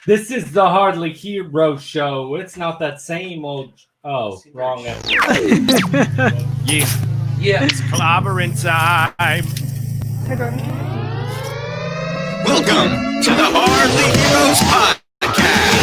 This is the Hardly Hero Show. It's not that same old. Oh, wrong episode. Yeah, it's clobbering time. Welcome to the Hardly Heroes Podcast.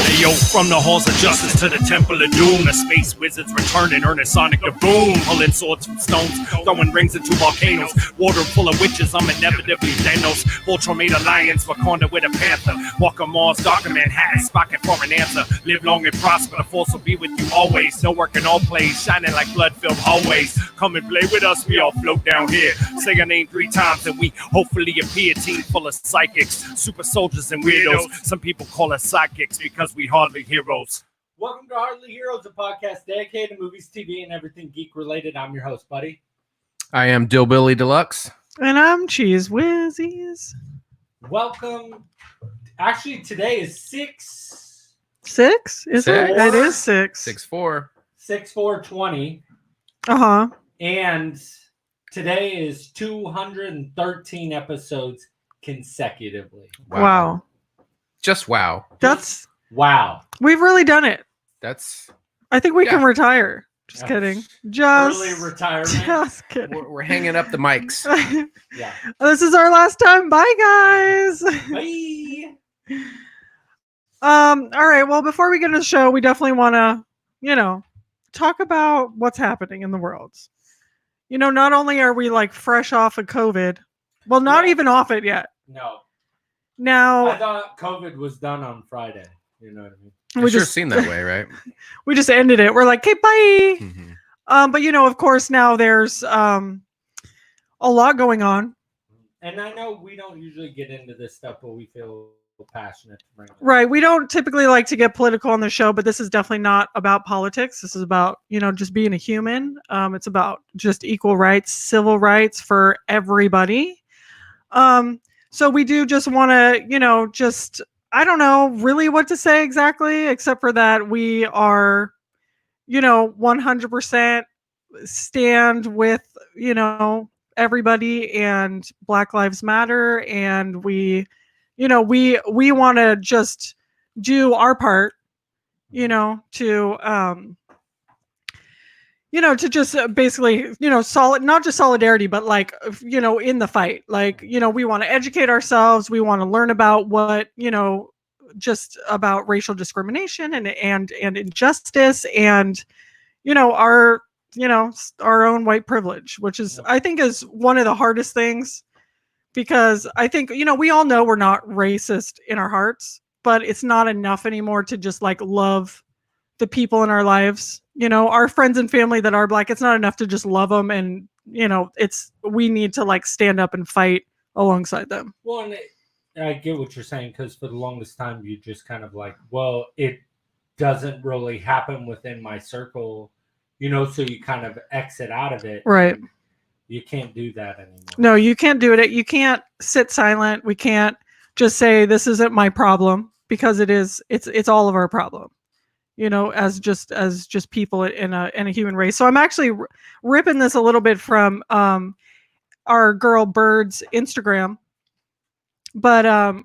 Hey, yo, from the halls of justice to the temple of doom, the space wizards return and earn a sonic the boom, pulling swords from stones, throwing rings into volcanoes, water full of witches. I'm inevitably Thanos. Voltron made alliance, Wakanda with a panther. Walker Mars, Darker Manhattan, Spocket for an answer. Live long and prosper. The force will be with you always. No work in all plays, shining like blood-filled hallways. Come and play with us. We all float down here. Say your name 3 times and we hopefully appear. Team full of psychics, super soldiers and weirdos. Some people call us sidekicks because we hardly heroes. Welcome to Hardly Heroes, a podcast dedicated to movies, TV, and everything geek-related. I'm your host, Buddy. I am Dilly Deluxe. And I'm Cheese Whizzies. Welcome. Actually, today is 6... 6? Is it? Six. It is 6. 6'4". 6/4/20. Uh-huh. And today is 213 episodes consecutively. Wow. Just wow. Wow. We've really done it. I think we can Yeah. retire. Just kidding. Just Early retirement. Just kidding. We're hanging up the mics. Yeah. This is our last time. Bye, guys. Bye. All right. Well, before we get into the show, we definitely want to, talk about what's happening in the world. Not only are we like fresh off of COVID, well, not even off it yet. No. Now, I thought COVID was done on Friday. You know what I mean? It sure seemed that way, right? we just ended it. We're like, okay, bye. Mm-hmm. But of course, now there's a lot going on. And I know we don't usually get into this stuff, but we feel passionate to bring it up. Right. We don't typically like to get political on the show, but this is definitely not about politics. This is about, just being a human. It's about just equal rights, civil rights for everybody. So we do just want to, I don't know really what to say exactly, except for that we are, 100% stand with, everybody and Black Lives Matter. And we want to just do our part, to just basically, not just solidarity, but like, in the fight, like, we want to educate ourselves. We want to learn about what, just about racial discrimination and injustice and, our own white privilege, which is, I think is one of the hardest things, because I think, we all know we're not racist in our hearts, but it's not enough anymore to just like love the people in our lives, our friends and family that are Black. It's not enough to just love them. And, we need to like stand up and fight alongside them. Well, and I get what you're saying, because for the longest time, you just kind of like, well, it doesn't really happen within my circle, so you kind of exit out of it. Right. You can't do that anymore. No, you can't do it. You can't sit silent. We can't just say this isn't my problem, because it is. It's all of our problem. As just people in a human race. So I'm actually ripping this a little bit from our girl Bird's Instagram, but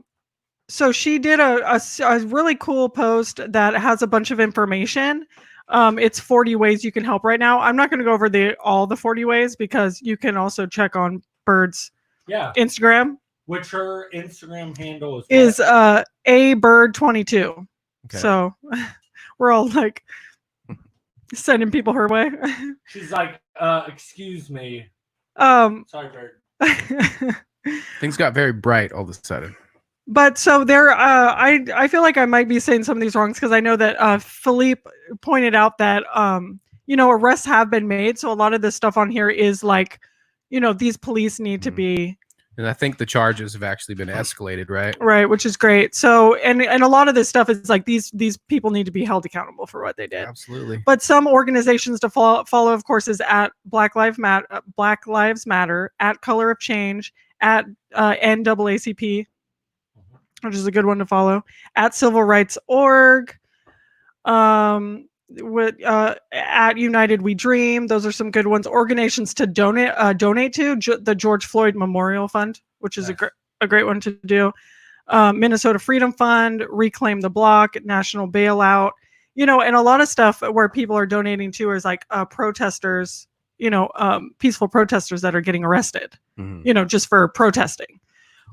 so she did a really cool post that has a bunch of information. It's 40 ways you can help right now. I'm not going to go over all the 40 ways, because you can also check on Bird's Instagram, which her Instagram handle is abird22. Okay. So we're all like sending people her way. She's like, excuse me. Sorry, Bird. Things got very bright all of a sudden. But so there, I feel like I might be saying some of these wrongs, because I know that Philippe pointed out that arrests have been made. So a lot of this stuff on here is like, these police need to be. And I think the charges have actually been escalated, right? Right, which is great. So and a lot of this stuff is like these people need to be held accountable for what they did. Absolutely. But some organizations to follow, of course, is at Black Lives Matter, at Color of Change, at NAACP, which is a good one to follow, at Civil Rights Org, with at United We Dream. Those are some good ones. Organizations to donate to, the George Floyd Memorial Fund, which is a great one to do. Minnesota Freedom Fund, Reclaim the Block, National Bailout, and a lot of stuff where people are donating to is like protesters, peaceful protesters that are getting arrested, just for protesting,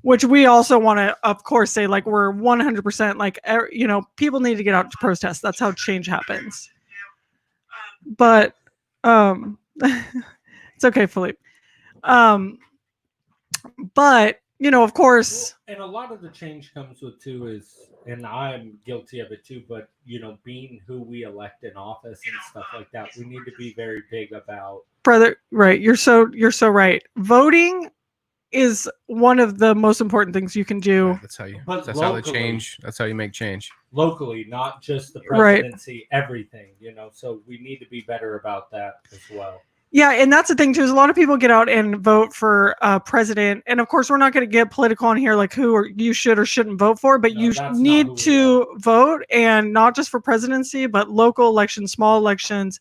which we also want to, of course, say like we're 100% like, people need to get out to protest. That's how change happens. But it's okay, Philippe. But of course, and a lot of the change comes with too is, and I'm guilty of it too, but being who we elect in office and stuff like that, we need to be very big about. Brother, right? You're so right. Voting is one of the most important things you can do. Yeah, that's how you make change Locally, not just the presidency, everything, so we need to be better about that as well. Yeah, and that's the thing too, is a lot of people get out and vote for president, and of course we're not going to get political on here, like who you should or shouldn't vote for, but you need to vote, and not just for presidency, but local elections, small elections.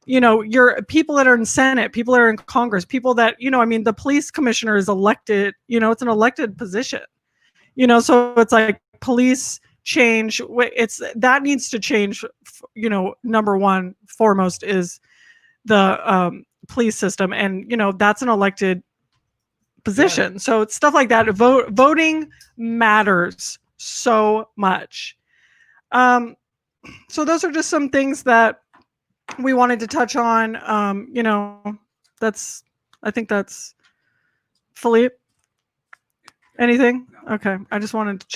Your people that are in Senate, people that are in Congress, people that the police commissioner is elected. It's an elected position. So it's like police change. That needs to change. Number one, foremost is the police system, and that's an elected position. So it's stuff like that. Voting matters so much. So those are just some things that we wanted to touch on. I think that's Philippe. Anything? Okay. I just wanted to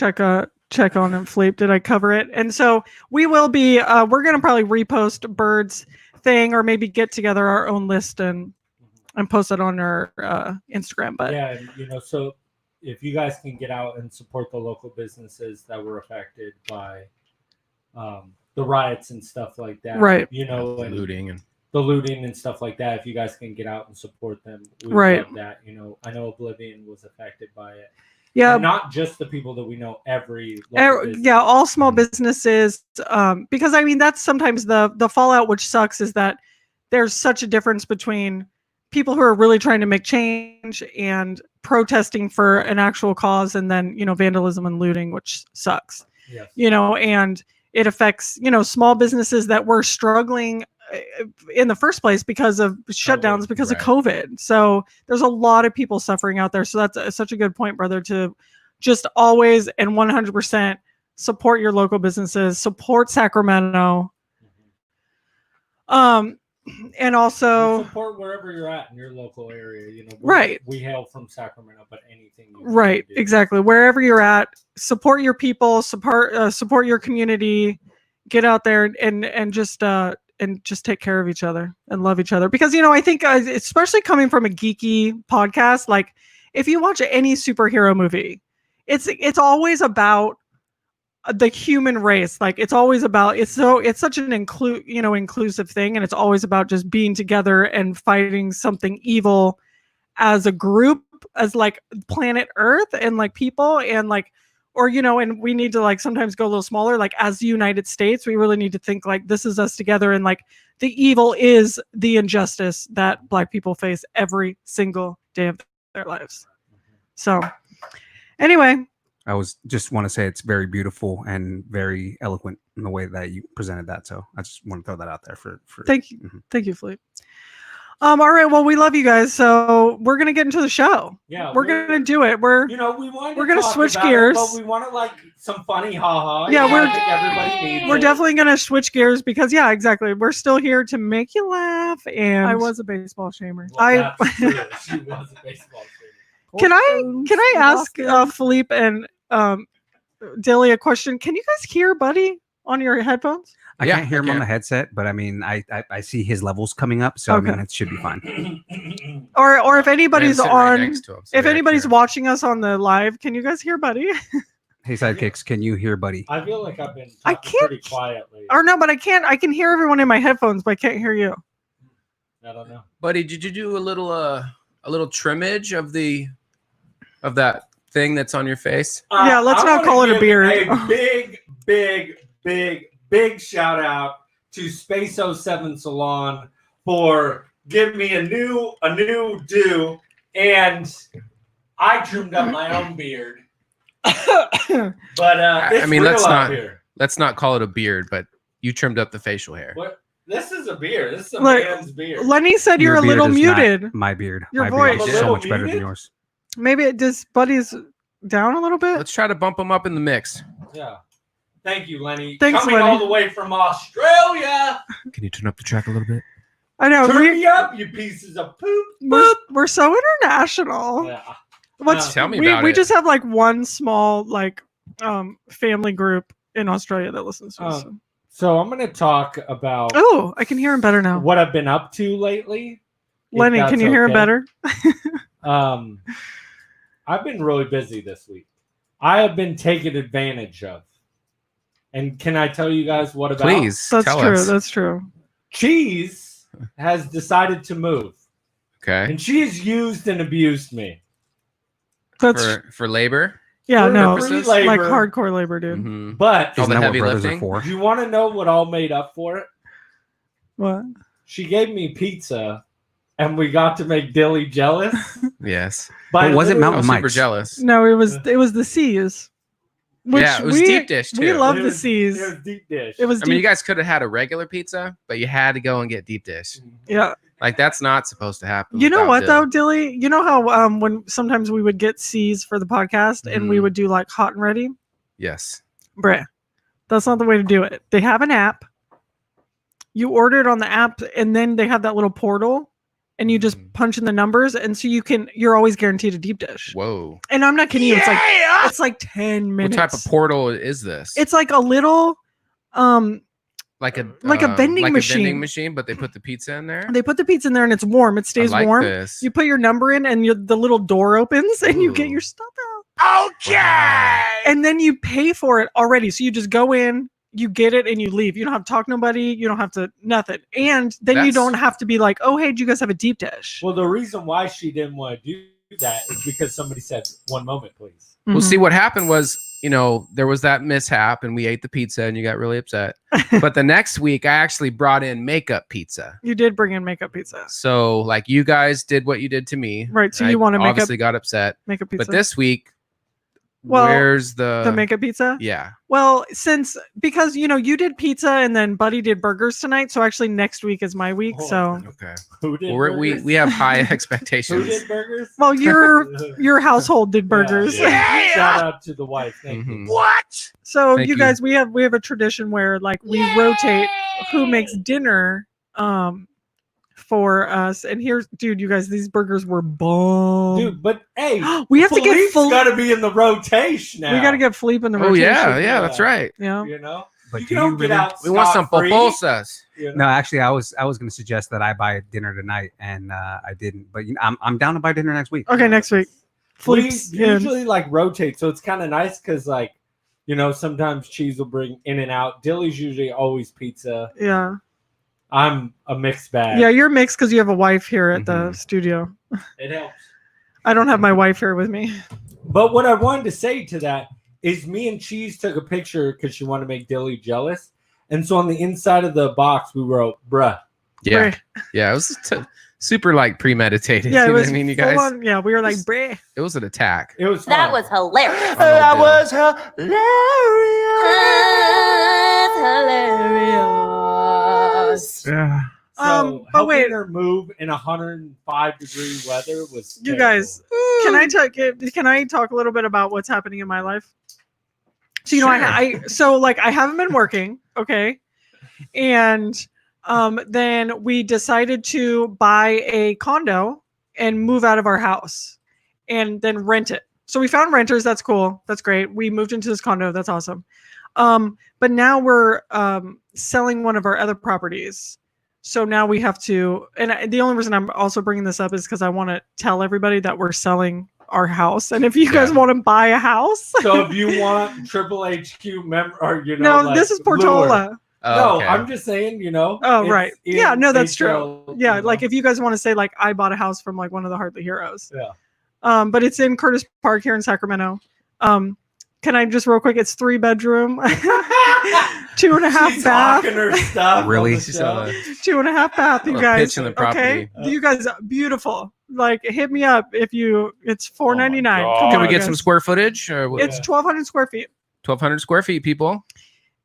check on him, Philippe. Did I cover it? And so we will be, we're going to probably repost Bird's thing, or maybe get together our own list and post it on our Instagram. But yeah, so if you guys can get out and support the local businesses that were affected by the riots and stuff like that, right? And looting and stuff like that. If you guys can get out and support them, we love that. I know Oblivion was affected by it. Yeah, and not just the people that we know. All small businesses. Because that's sometimes the fallout, which sucks, is that there's such a difference between people who are really trying to make change and protesting for an actual cause, and then vandalism and looting, which sucks. Yes. And it affects small businesses that were struggling in the first place because of shutdowns, because of COVID. So there's a lot of people suffering out there. So that's such a good point, brother, to just always and 100% support your local businesses, support Sacramento. And also support wherever you're at in your local area. We hail from Sacramento, but anything. Exactly. Wherever you're at, support your people, support your community. Get out there and just take care of each other and love each other. Because I think especially coming from a geeky podcast, like if you watch any superhero movie, it's always about the human race. Like it's always about it's such an inclusive thing, and it's always about just being together and fighting something evil as a group, as like planet Earth and like people, and like, or and we need to like sometimes go a little smaller, like as the United States, we really need to think like this is us together, and like the evil is the injustice that Black people face every single day of their lives. So anyway, I just want to say it's very beautiful and very eloquent in the way that you presented that. So I just want to throw that out there for thank you. Thank you, Philippe. All right. Well, we love you guys. So we're going to get into the show. Yeah. We're going to do it. We're going to switch gears. But we want to like some funny haha. Yeah. I think everybody needs We're definitely going to switch gears because exactly. We're still here to make you laugh. And I was a baseball shamer. Well, she was a baseball shamer. Can I ask Philippe and Dilly a question? Can you guys hear Buddy on your headphones? I can't hear him on the headset, but I see his levels coming up, so okay. It should be fine. Or if anybody's on, if anybody's watching us on the live, can you guys hear Buddy? Hey, sidekicks, can you hear Buddy? I feel like I've been talking pretty quietly. Or no, but I can't. I can hear everyone in my headphones, but I can't hear you. I don't know, Buddy. Did you do a little trimmage of that thing that's on your face? Yeah, let's not call it a beard. A big shout out to Space 07 Salon for giving me a new do, and I trimmed up my own beard. But it's real let's out not here. let's not call it a beard, but you trimmed up the facial hair. What? This is a beard. This is a Like, man's beard. Lenny said you're Your a beard little is not muted. My beard. Your My voice. beard I'm a is so little much better than muted? yours. Maybe it just Buddy's down a little bit. Let's try to bump him up in the mix. Yeah. Thank you, Lenny. Thanks, Coming Lenny. all the way from Australia. Can you turn up the track a little bit? I know. Turn me up, you pieces of poop. We're so international. Yeah. What's Tell me we about we it. just have like one small like family group in Australia that listens to us. So I'm going to talk about Oh, I can hear him better now. what I've been up to lately. if Lenny, that's can you hear him okay. better? I've been really busy this week. I have been taken advantage of. And can I tell you guys what about? Please That's tell true. us. That's true. Cheese has decided to move. Okay. And she has used and abused me. That's For labor. yeah, for no, free it's like labor. hardcore labor, dude. Mhm. But All Isn't the that heavy what brothers lifting? are for? do you want to know what all made up for it? What? She gave me pizza and we got to make Dilly jealous. Yes. By But was it I Mountain was Mike's? super jealous. No, it was the C's. Which Yeah, it was deep dish, We too. love It the was- C's. It was deep dish. It was I mean, you deep. guys could have had a regular pizza, but you had to go and get deep dish. Yeah. Like that's not supposed to happen. You know without what Dill. though, Dilly? You know how when sometimes we would get C's for the podcast and we Mhm. would do like hot and ready? Yes. Bruh. That's not the way to do it. They have an app. You order it on the app and then they have that little portal and you just Mhm. punch in the numbers and so you're always guaranteed a deep dish. Whoa. And I'm not kidding you, it's like 10 minutes. What type of portal is this? It's like a little like a vending machine. vending machine, but they put the pizza in there. they put the pizza in there and it's warm. It stays I like warm. this. You put your number in and the little door opens and you get Ooh. your stuff out. Okay. And then you pay for it already. So you just go in, you get it, and you leave. You don't have to talk to nobody. You don't have to nothing. And then you That's- don't have to be like, oh, hey, do you guys have a deep dish? Well, the reason why she didn't want to do that is because somebody said, 1 moment, please. Well, Mhm. see, what happened was, there was that mishap and we ate the pizza and you got really upset. But the next week, I actually brought in makeup pizza. You did bring in makeup pizza. So, like, you guys did what you did to me. Right. So I you want to make up obviously got upset. makeup pizza. But this week, Well, where's the makeup pizza? Yeah. Well, because you did pizza and then Buddy did burgers tonight. So actually next week is my week. Oh, So Okay. Who did Well, burgers? we have high Who expectations. did burgers? well, your household did burgers. Yeah. Shout out to the wife. Thank you. Mhm. What? So Thank you you. guys, we have a tradition where like we rotate who makes dinner for us. And here's, dude, you guys, these burgers were bomb. Dude, but hey, we have to get Philippe's full. got to be in the rotation now. We got to get Philippe in the Oh, rotation. yeah, that's right. Yeah. You know? But You do don't you get really? out We want some scot-free, pupusas. you know? No, actually, I was going to suggest that I buy dinner tonight, and I didn't. But I'm down to buy dinner next week. Okay, next week. We Philippe's in. usually like rotate, so it's kind of nice because like, sometimes Cheese will bring in and out. Dilly's usually always pizza. Yeah. I'm a mixed bag. Yeah, you're mixed because you have a wife here at the Mhm. studio. It helps. I don't have my wife here with me. But what I wanted to say to that is me and Cheese took a picture because she wanted to make Dilly jealous. And so on the inside of the box, we wrote, bruh. Yeah. Right. Yeah. It was super like premeditated. Yeah, it You know was what I mean, you full guys. on- yeah, we were like, bruh. It was an attack. It was That fun. was hilarious. Oh, That was hilarious. Yeah. So but helping wait. her move in 105-degree weather was You terrible. guys, can I talk a little bit about what's happening in my life? So Sure. I haven't been working, okay, and then we decided to buy a condo and move out of our house, and then rent it. So we found renters. That's cool. That's great. We moved into this condo. That's awesome. But now we're selling one of our other properties. So now we have to, and the only reason I'm also bringing this up is because I want to tell everybody that we're selling our house. And if you guys want to buy a house, So if you want Triple HQ member, or no, like, this is lure. Portola. Oh, No, okay. I'm just saying, Oh, it's right. in Yeah, no, that's HL, true. Yeah, you know? like if you guys want to say like I bought a house from like one of the Hardly Heroes. Yeah. But it's in Curtis Park here in Sacramento. Can I just real quick? It's 3-bedroom, 2.5 She's bath, hawking her stuff. Really? on the She's show. 2.5 bath. You Little guys, pitch in the okay? property. You guys, beautiful. Like, hit me up if you. It's $4.99. God. Come Can on, we get guys. some square footage? Or what? It's 1,200 square feet, 1,200 square feet, people.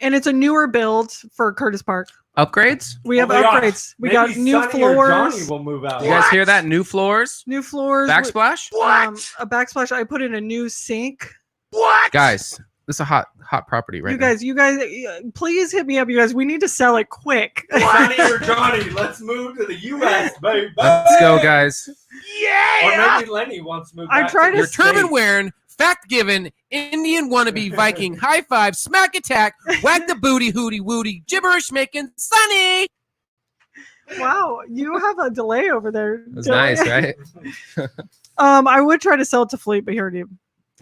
and it's a newer build for Curtis Park. Upgrades? We have Oh my gosh. upgrades. We Maybe got new Sonny or Johnny floors. will move out. You guys hear that? New floors? New floors. Backsplash? A backsplash. I put in a new sink. Guys, this is a hot property right You guys, please hit me up. You guys, we need to sell it quick. Sonny or Johnny, let's move to the U.S., baby. now. Let's go, guys. Or maybe Lenny wants to move I back tried to Your the turban States. wearing, fact giving, Indian wannabe Viking, high five, smack attack, whack the booty, hooty woody, gibberish making, Sunny. Wow, you have a delay over there. That's Dilly. nice, right? I would try to sell it to Fleet, but he already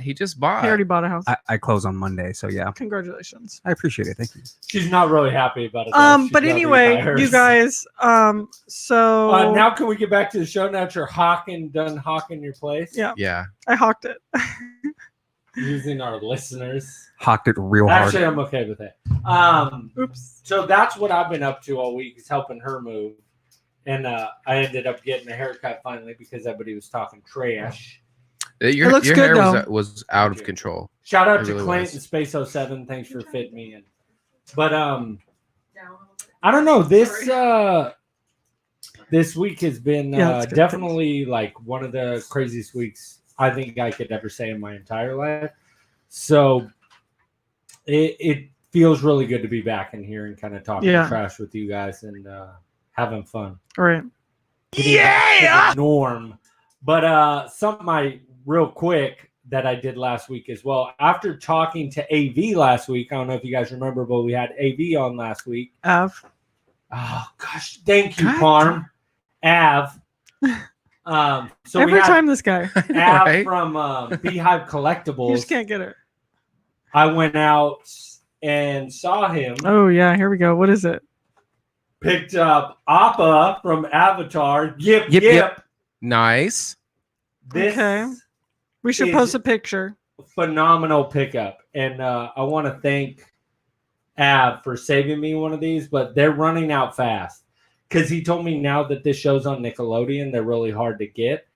He already bought a house. I close on Monday, so yeah, Congratulations. I appreciate it. Thank you. She's not really happy about it. though. She's But not anyway, really by you hers. guys, so Now can we get back to the show? Now that you're done hawking your place? Yeah. Yeah. I hawked it. Using our listeners. Hawked it real hard. Actually, I'm okay with it. Oops. So that's what I've been up to all week is helping her move. And I ended up getting a haircut finally because everybody was talking trash. Your looks good, hair though. was out of control. Shout out It to really Clint was. and Space 07. Thanks for fitting me in. But I don't know. This week has been Yeah, it's good. definitely like one of the craziest weeks I think I could ever say in my entire life. So it feels really good to be back in here and kind of talking Yeah. trash with you guys and having fun. All right. Getting back to the norm. But something real quick that I did last week as well. After talking to AV last week, I don't know if you guys remember, but we had AV on last week. Av. Oh gosh, thank you, God. Parm. Av. So Every we had time this guy. Av Right? from Beehive You Collectibles. just can't get it. I went out and saw him. Oh yeah, here we go. What is it? Picked up Appa from Avatar. Yip Yip, yip. yip. Nice. This Okay. We should is- post a picture. phenomenal pickup, and I want to thank Av for saving me one of these. But they're running out fast because he told me now that this show's on Nickelodeon, they're really hard to get.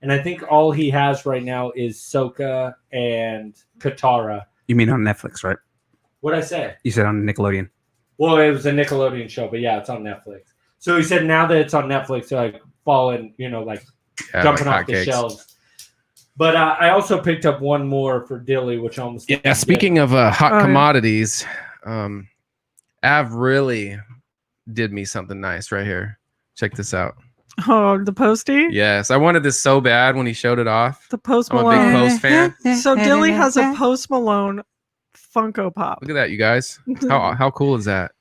And I think all he has right now is Sokka and Katara. You mean on Netflix, right? What'd I say? You said on Nickelodeon. Well, it was a Nickelodeon show, but yeah, it's on Netflix. So he said now that it's on Netflix, they're like falling, like Yeah, jumping like off the hotcakes. shelves. But I also picked up one more for Dilly, which I almost Yeah, didn't speaking of hot Oh, yeah. commodities, Av really did me something nice right here. Check this out. Oh, the postie? Yes, I wanted this so bad when he showed it off. The Post I'm a big Malone. Post fan. So Dilly has a Post Malone Funko Pop. Look at that, you guys. How cool is that?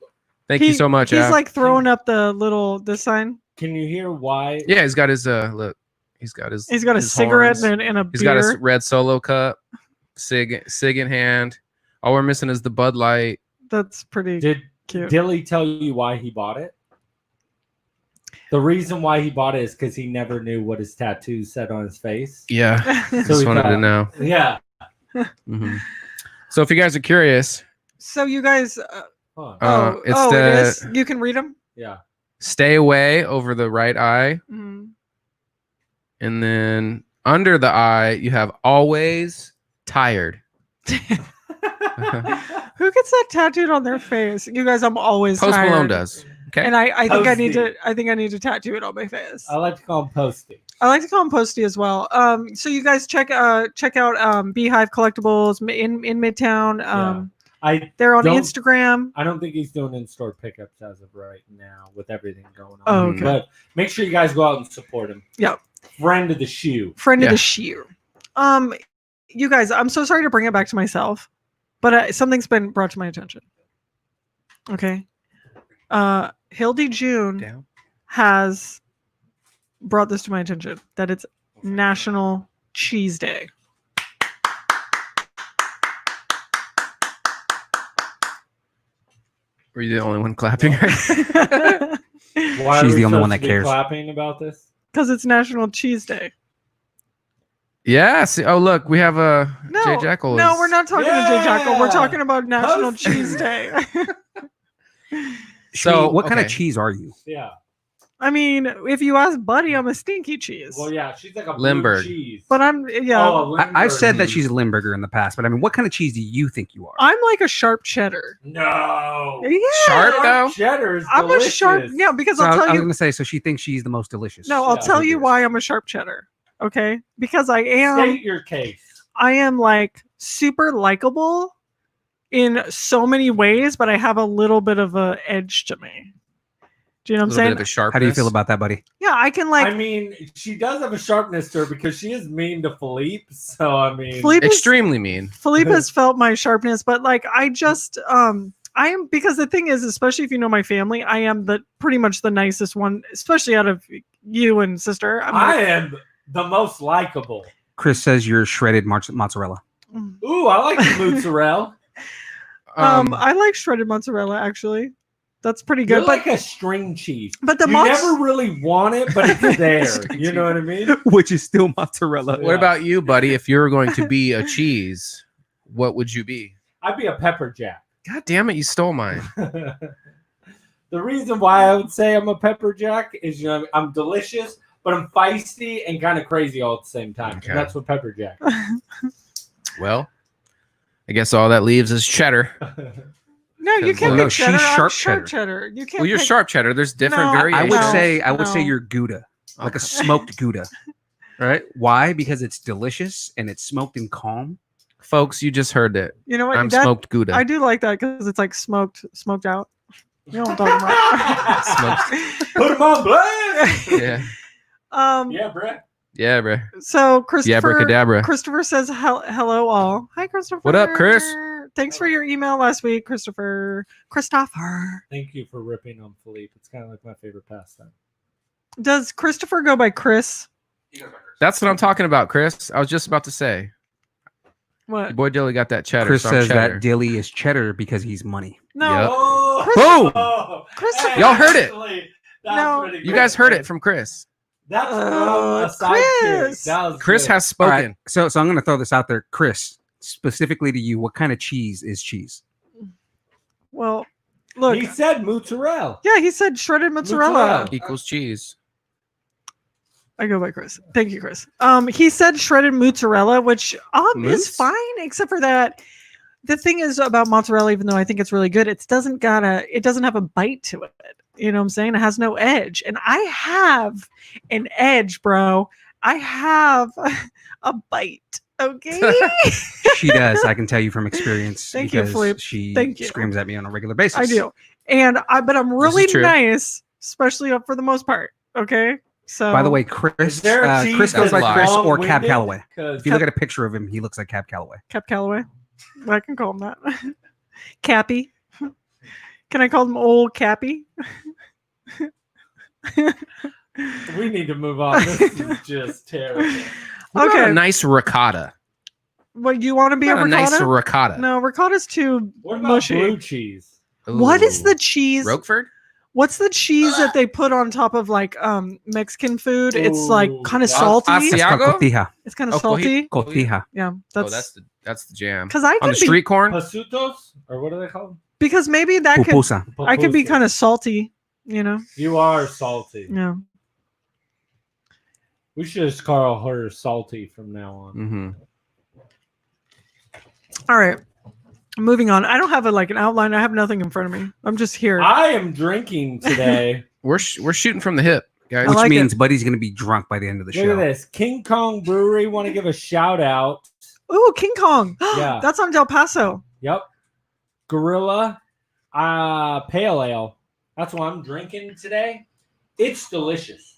Thank you so much, He's Av. like throwing up the sign. Can you hear why? Yeah, he's got his look. He's got his. He's got a his cigarette horns. and a He's got his beer. red solo cup, sig in hand. All we're missing is the Bud Light. That's pretty Did cute. Dilly tell you why he bought it? The reason why he bought it is because he never knew what his tattoo said on his face. Yeah, So just he wanted to thought- know. Yeah. Mhm. So if you guys are curious, So you guys. Huh. it's it the is. You can read them. Yeah. stay away over the right eye, Mm. and then under the eye you have always tired. Who gets that tattooed on their face? You guys, I'm always Post tired. Malone does. Okay. And I think I need Posty. to. I think I need to tattoo it on my face. I like to call him Posty. I like to call him Posty as well. So you guys check out Beehive Collectibles in Midtown. They're on Don't- Instagram. I don't think he's doing in-store pickups as of right now with everything going on. Oh, okay. But make sure you guys go out and support him. Yep. Friend of the shoe. Friend of Yeah. the shear. You guys, I'm so sorry to bring it back to myself, but something's been brought to my attention. Okay. Hildy June Down. has brought this to my attention that it's National Cheese Day. Were you the only one clapping? Why are She's we the only one supposed that to be cares. clapping about this? Because it's National Cheese Day. Yeah. See, oh, look, we have a No, Jay Jackal. no, is- we're not talking to Jay Jackal. We're Yeah. talking about National Post- Cheese Day. So what kind of okay. cheese are you? Yeah. I mean, if you ask Buddy, I'm a stinky cheese. Well, yeah, she's like a blue Limburg. cheese. But I'm Oh, a I've said that Limburg. she's a Limburger in the past, but I mean, what kind of cheese do you think you are? I'm like a sharp cheddar. No. Yeah. Sharp though? Cheddar is I'm delicious. a sharp. Yeah, because So I'll I tell was you. going to say, so she thinks she's the most delicious. No, I'll Yeah, tell who you cares? why I'm a sharp cheddar. Okay, because I am. State your case. I am like super likable in so many ways, but I have a little bit of a edge to me. Do you know A what I'm little bit saying? of a sharpness. How do you feel about that, buddy? Yeah, I can like. I mean, she does have a sharpness to her because she is mean to Philippe. So I mean, Philippe Extremely mean. has felt my sharpness, but like I just I am, because the thing is, especially if you know my family, I am pretty much the nicest one, especially out of you and sister. I am the most likable. Chris says you're shredded mozzarella. Ooh, I like the mozzarella. I like shredded mozzarella actually. That's pretty You're good. like a string cheese. But the You never really want it, but it's there. You know what I mean? Which is still mozzarella. What about you, buddy? If you were going to be a cheese, what would you be? I'd be a pepper jack. God damn it, you stole mine. The reason why I would say I'm a pepper jack is, you know, I'm delicious, but I'm feisty and kind of crazy all at the same time. Okay. And that's what pepper jack. Well, I guess all that leaves is cheddar. No, you can't No, pick she's cheddar. I'm sharp cheddar. You can't. Well, you're pick- sharp cheddar. There's different No, variations. I would say No. you're Gouda, like a Okay. smoked Gouda. Right? Why? Because it's delicious and it's smoked and calm. Folks, you just heard it. You know what? I'm That- smoked Gouda. I do like that because it's like smoked out. You know what I'm talking about. Put them on blast. Yeah. Yeah, Brett. Yeah, bro. So Christopher, Yabracadabra. Christopher says hello all. Hi, Christopher. What up, Chris? Thanks for your email last week, Christopher. Thank you for ripping on Philippe. It's kind of like my favorite pastime. Does Christopher go by Chris? That's what I'm talking about, Chris. I was just about to say. Your What? boy Dilly got that cheddar. Chris so I'm says cheddar. that Dilly is cheddar because he's money. No. Yep. Oh, Boom! Christopher- Y'all heard it. That's No. pretty You good. guys heard it from Chris. That's from a sidekick. Chris. That was Chris good. has All spoken. right, so I'm going to throw this out there, Chris, specifically to you. What kind of cheese is cheese? Well, look. He said mozzarella. Yeah, he said shredded mozzarella. Mozzarella. Equals cheese. I go by Chris. Thank you, Chris. He said shredded mozzarella, which is Moose? fine, except for that. The thing is about mozzarella, even though I think it's really good, it doesn't have a bite to it. You know what I'm saying? It has no edge. And I have an edge, bro. I have a bite. Okay. She does. I can tell you from experience. Thank you, because Philippe. She Thank you. screams at me on a regular basis. I do. But I'm really true. nice, especially for the most part. Okay. So By the way, Is Chris, there a cheese Chris that's looks like Chris or long-winded? Cab Calloway. 'Cause If you look at a picture of him, he looks like Cab Calloway. Cap Calloway. I can call him that. Cappy. Can I call him old Cappy? we need to move on. This is just terrible. What about Okay. a nice ricotta? What, you want to be a What about ricotta? nice ricotta. No, ricotta's too What about mushy. blue cheese? What is Ooh. the cheese? Roquefort? What's the cheese that they put on top of like Mexican food? It's like Ooh, kind of that's salty. Asi- It's called Asiago? cotija. It's kind Oh, of salty. Cotija. Yeah, Oh, that's that's the jam. because I On could the be street corn? Pasutos? Or what do they call them? because maybe that could Pupusa. I could be Pupusas. kind of salty. You know. You are salty. Yeah. We should just call her salty from now on. Mm-hmm. All right. Moving on. I don't have an outline. I have nothing in front of me. I'm just here. I am drinking today. We're shooting from the hip, guys. I Which like means Buddy's going to be drunk by the end of the Look show. at this. King Kong Brewery. Want to give a shout out. Ooh, King Kong. Yeah. That's on Del Paso. Yep. Gorilla Pale Ale. That's what I'm drinking today. It's delicious.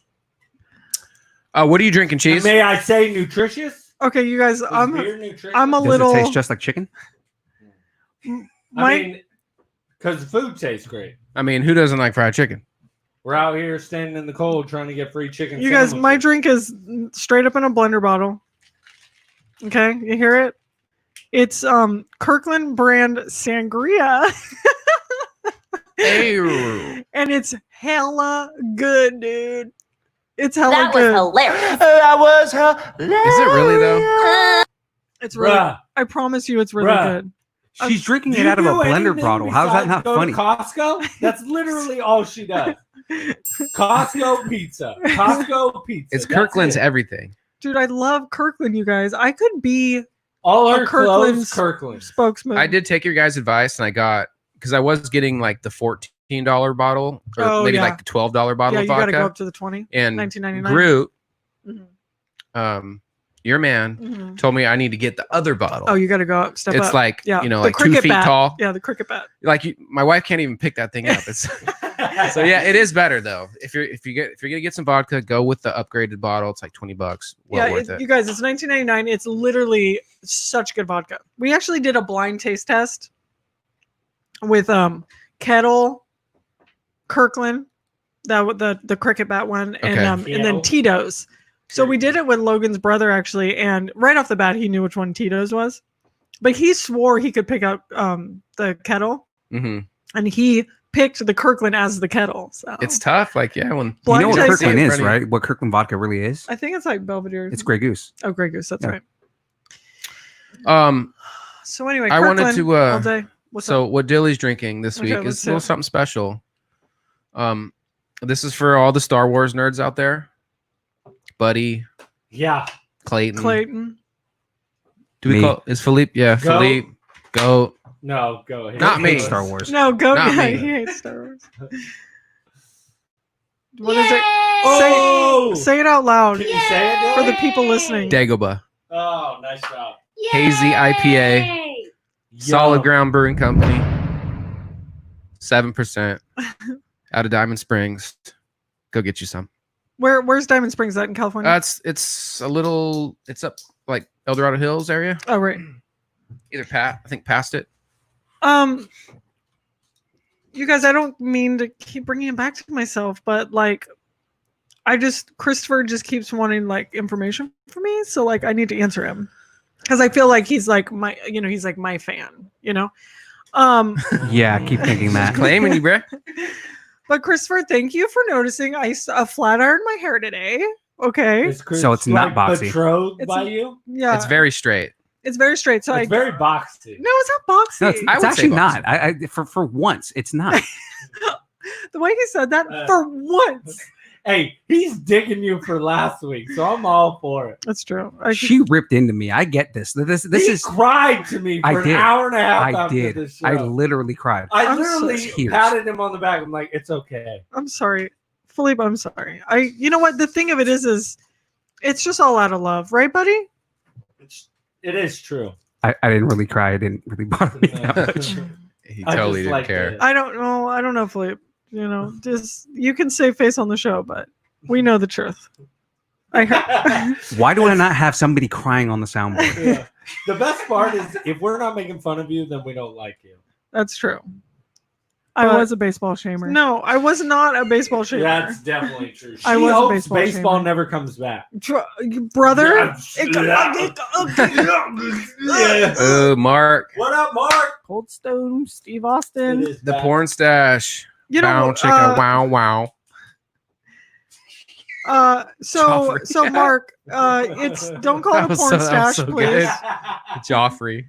What are you drinking, And cheese? may I say nutritious? Okay, you guys. Is I'm beer nutritious? I'm a Does little. it taste just like chicken? my- I mean, because the food tastes great. I mean, who doesn't like fried chicken? We're out here standing in the cold trying to get free chicken. You guys, my sandwiches. drink is straight up in a blender bottle. Okay, you hear it? It's Kirkland brand sangria. Ew. And it's hella good, dude. It's hella That was good. hilarious. That was hilarious. Is it really though? It's really. Bruh, I promise you, it's really Bruh. good. She's drinking do it you out of a do blender anything bottle. How's that besides not go funny? to Costco? That's literally all she does. Costco pizza. Costco pizza. It's That's Kirkland's it. everything. Dude, I love Kirkland, you guys. I could be All a her clothes, Kirkland's Kirkland. spokesman. I did take your guys' advice, and I got because I was getting like the $14 bottle, or Oh, maybe yeah. like the $12 bottle Yeah, of you got to go vodka. up to the 20. And $19.99. Groot, Mhm. your man, Mhm. told me I need to get the other bottle. Oh, you got to go up, step it's up. like Yeah, you know, the like 2 cricket feet bat. tall. Yeah, the cricket bat. Like my wife can't even pick that thing up. It's so yeah, it is better though. If you're gonna get some vodka, go with the upgraded bottle. It's like $20. Well worth it. You guys, it's $19.99. It's literally such good vodka. We actually did a blind taste test with Kettle, Kirkland, the cricket bat one, and Okay. then Tito's. So we did it with Logan's brother actually, and right off the bat he knew which one Tito's was, but he swore he could pick up the Kettle, Mhm. and he picked the Kirkland as the Kettle. So It's tough. Like yeah, when You Blind know what taste Kirkland in is, front of you. right? What Kirkland vodka really is? I think it's like Belvedere. It's Grey Goose. Oh, Grey Goose. That's Yeah. right. Um. So anyway, I wanted Kirkland to, all day. What's So up? what Dilly's drinking this Okay, week let's is a see little it. something special. This is for all the Star Wars nerds out there. Buddy, Yeah. Clayton. Clayton. Do we Me. call is Philippe? Yeah, Go. Philippe. Go. No, go ahead. Not me. Hate Star Wars. No, go. Not Yeah, me. he hates Star Wars. What is it? Oh! Say it out loud Can you say it for Dylan? the people listening. Dagobah. Oh, nice job. Hazy IPA. Solid Yum. Ground Brewing Company. 7% out of Diamond Springs. Go get you some. Where's Diamond Springs? That in California? It's a little. It's up like El Dorado Hills area. Oh right. I think past it. You guys, I don't mean to keep bringing it back to myself, but like, Christopher just keeps wanting like information from me, so like I need to answer him because I feel like he's like he's like my fan, Yeah, keep thinking that. Claiming you, bruh. But Christopher, thank you for noticing. I flat ironed my hair today. Okay. Is Chris So it's not like boxy. betrothed It's- by you? Yeah. It's very straight. It's very straight. So It's very boxy. no, it's not boxy. No, it's, I it's would actually say not. I for once, it's not. The way he said that for once. Hey, he's digging you for last week, so I'm all for it. That's true. She ripped into me. I get this. This He is. cried to me I for an did. hour and a half I after did. this show. I literally cried. I I'm literally so- Tears. patted him on the back. I'm like, it's okay. I'm sorry. Philippe, I'm sorry. You know what? The thing of it is it's just all out of love, right, buddy? It is true. I didn't really cry. It didn't really bother me that much. He I totally just didn't liked care. it. I don't know, Philippe. Just you can save face on the show, but we know the truth. I heard. Why do I not have somebody crying on the soundboard? Yeah. The best part is if we're not making fun of you, then we don't like you. That's true. I But- was a baseball shamer. No, I was not a baseball shamer. That's definitely true. She I was a hopes baseball baseball shamer. never comes back. Brother. Mark, What up, Mark? Cold Stone, Steve It Austin. is the back. porn stash. You Bow know, chicken. Wow, wow. so Joffrey. Mark, it's don't call it a That was porn so- that was stash, so please. good. Joffrey.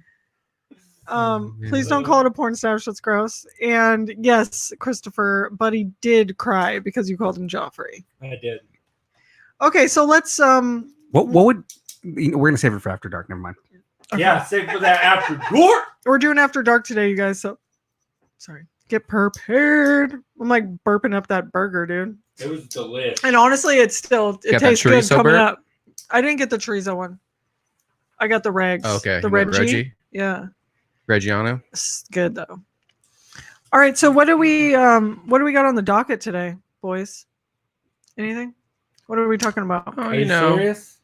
Please don't call it a porn stash. That's gross. And yes, Christopher, Buddy did cry because you called him Joffrey. I did. Okay, so let's What would we're gonna save it for after dark? Never mind. Yeah, save for that after dark. we're doing after dark today, you guys. So sorry. Get prepared. I'm like burping up that burger, dude. It was delicious. And honestly, it Got that tastes good chorizo coming burp? up. I didn't get the chorizo one. I got the regs. Okay. The you went Reggie. Yeah. Reggiano. It's good though. All right, so what do we got on the docket today, boys? Anything? What are we talking about? Oh, Are you you know. serious?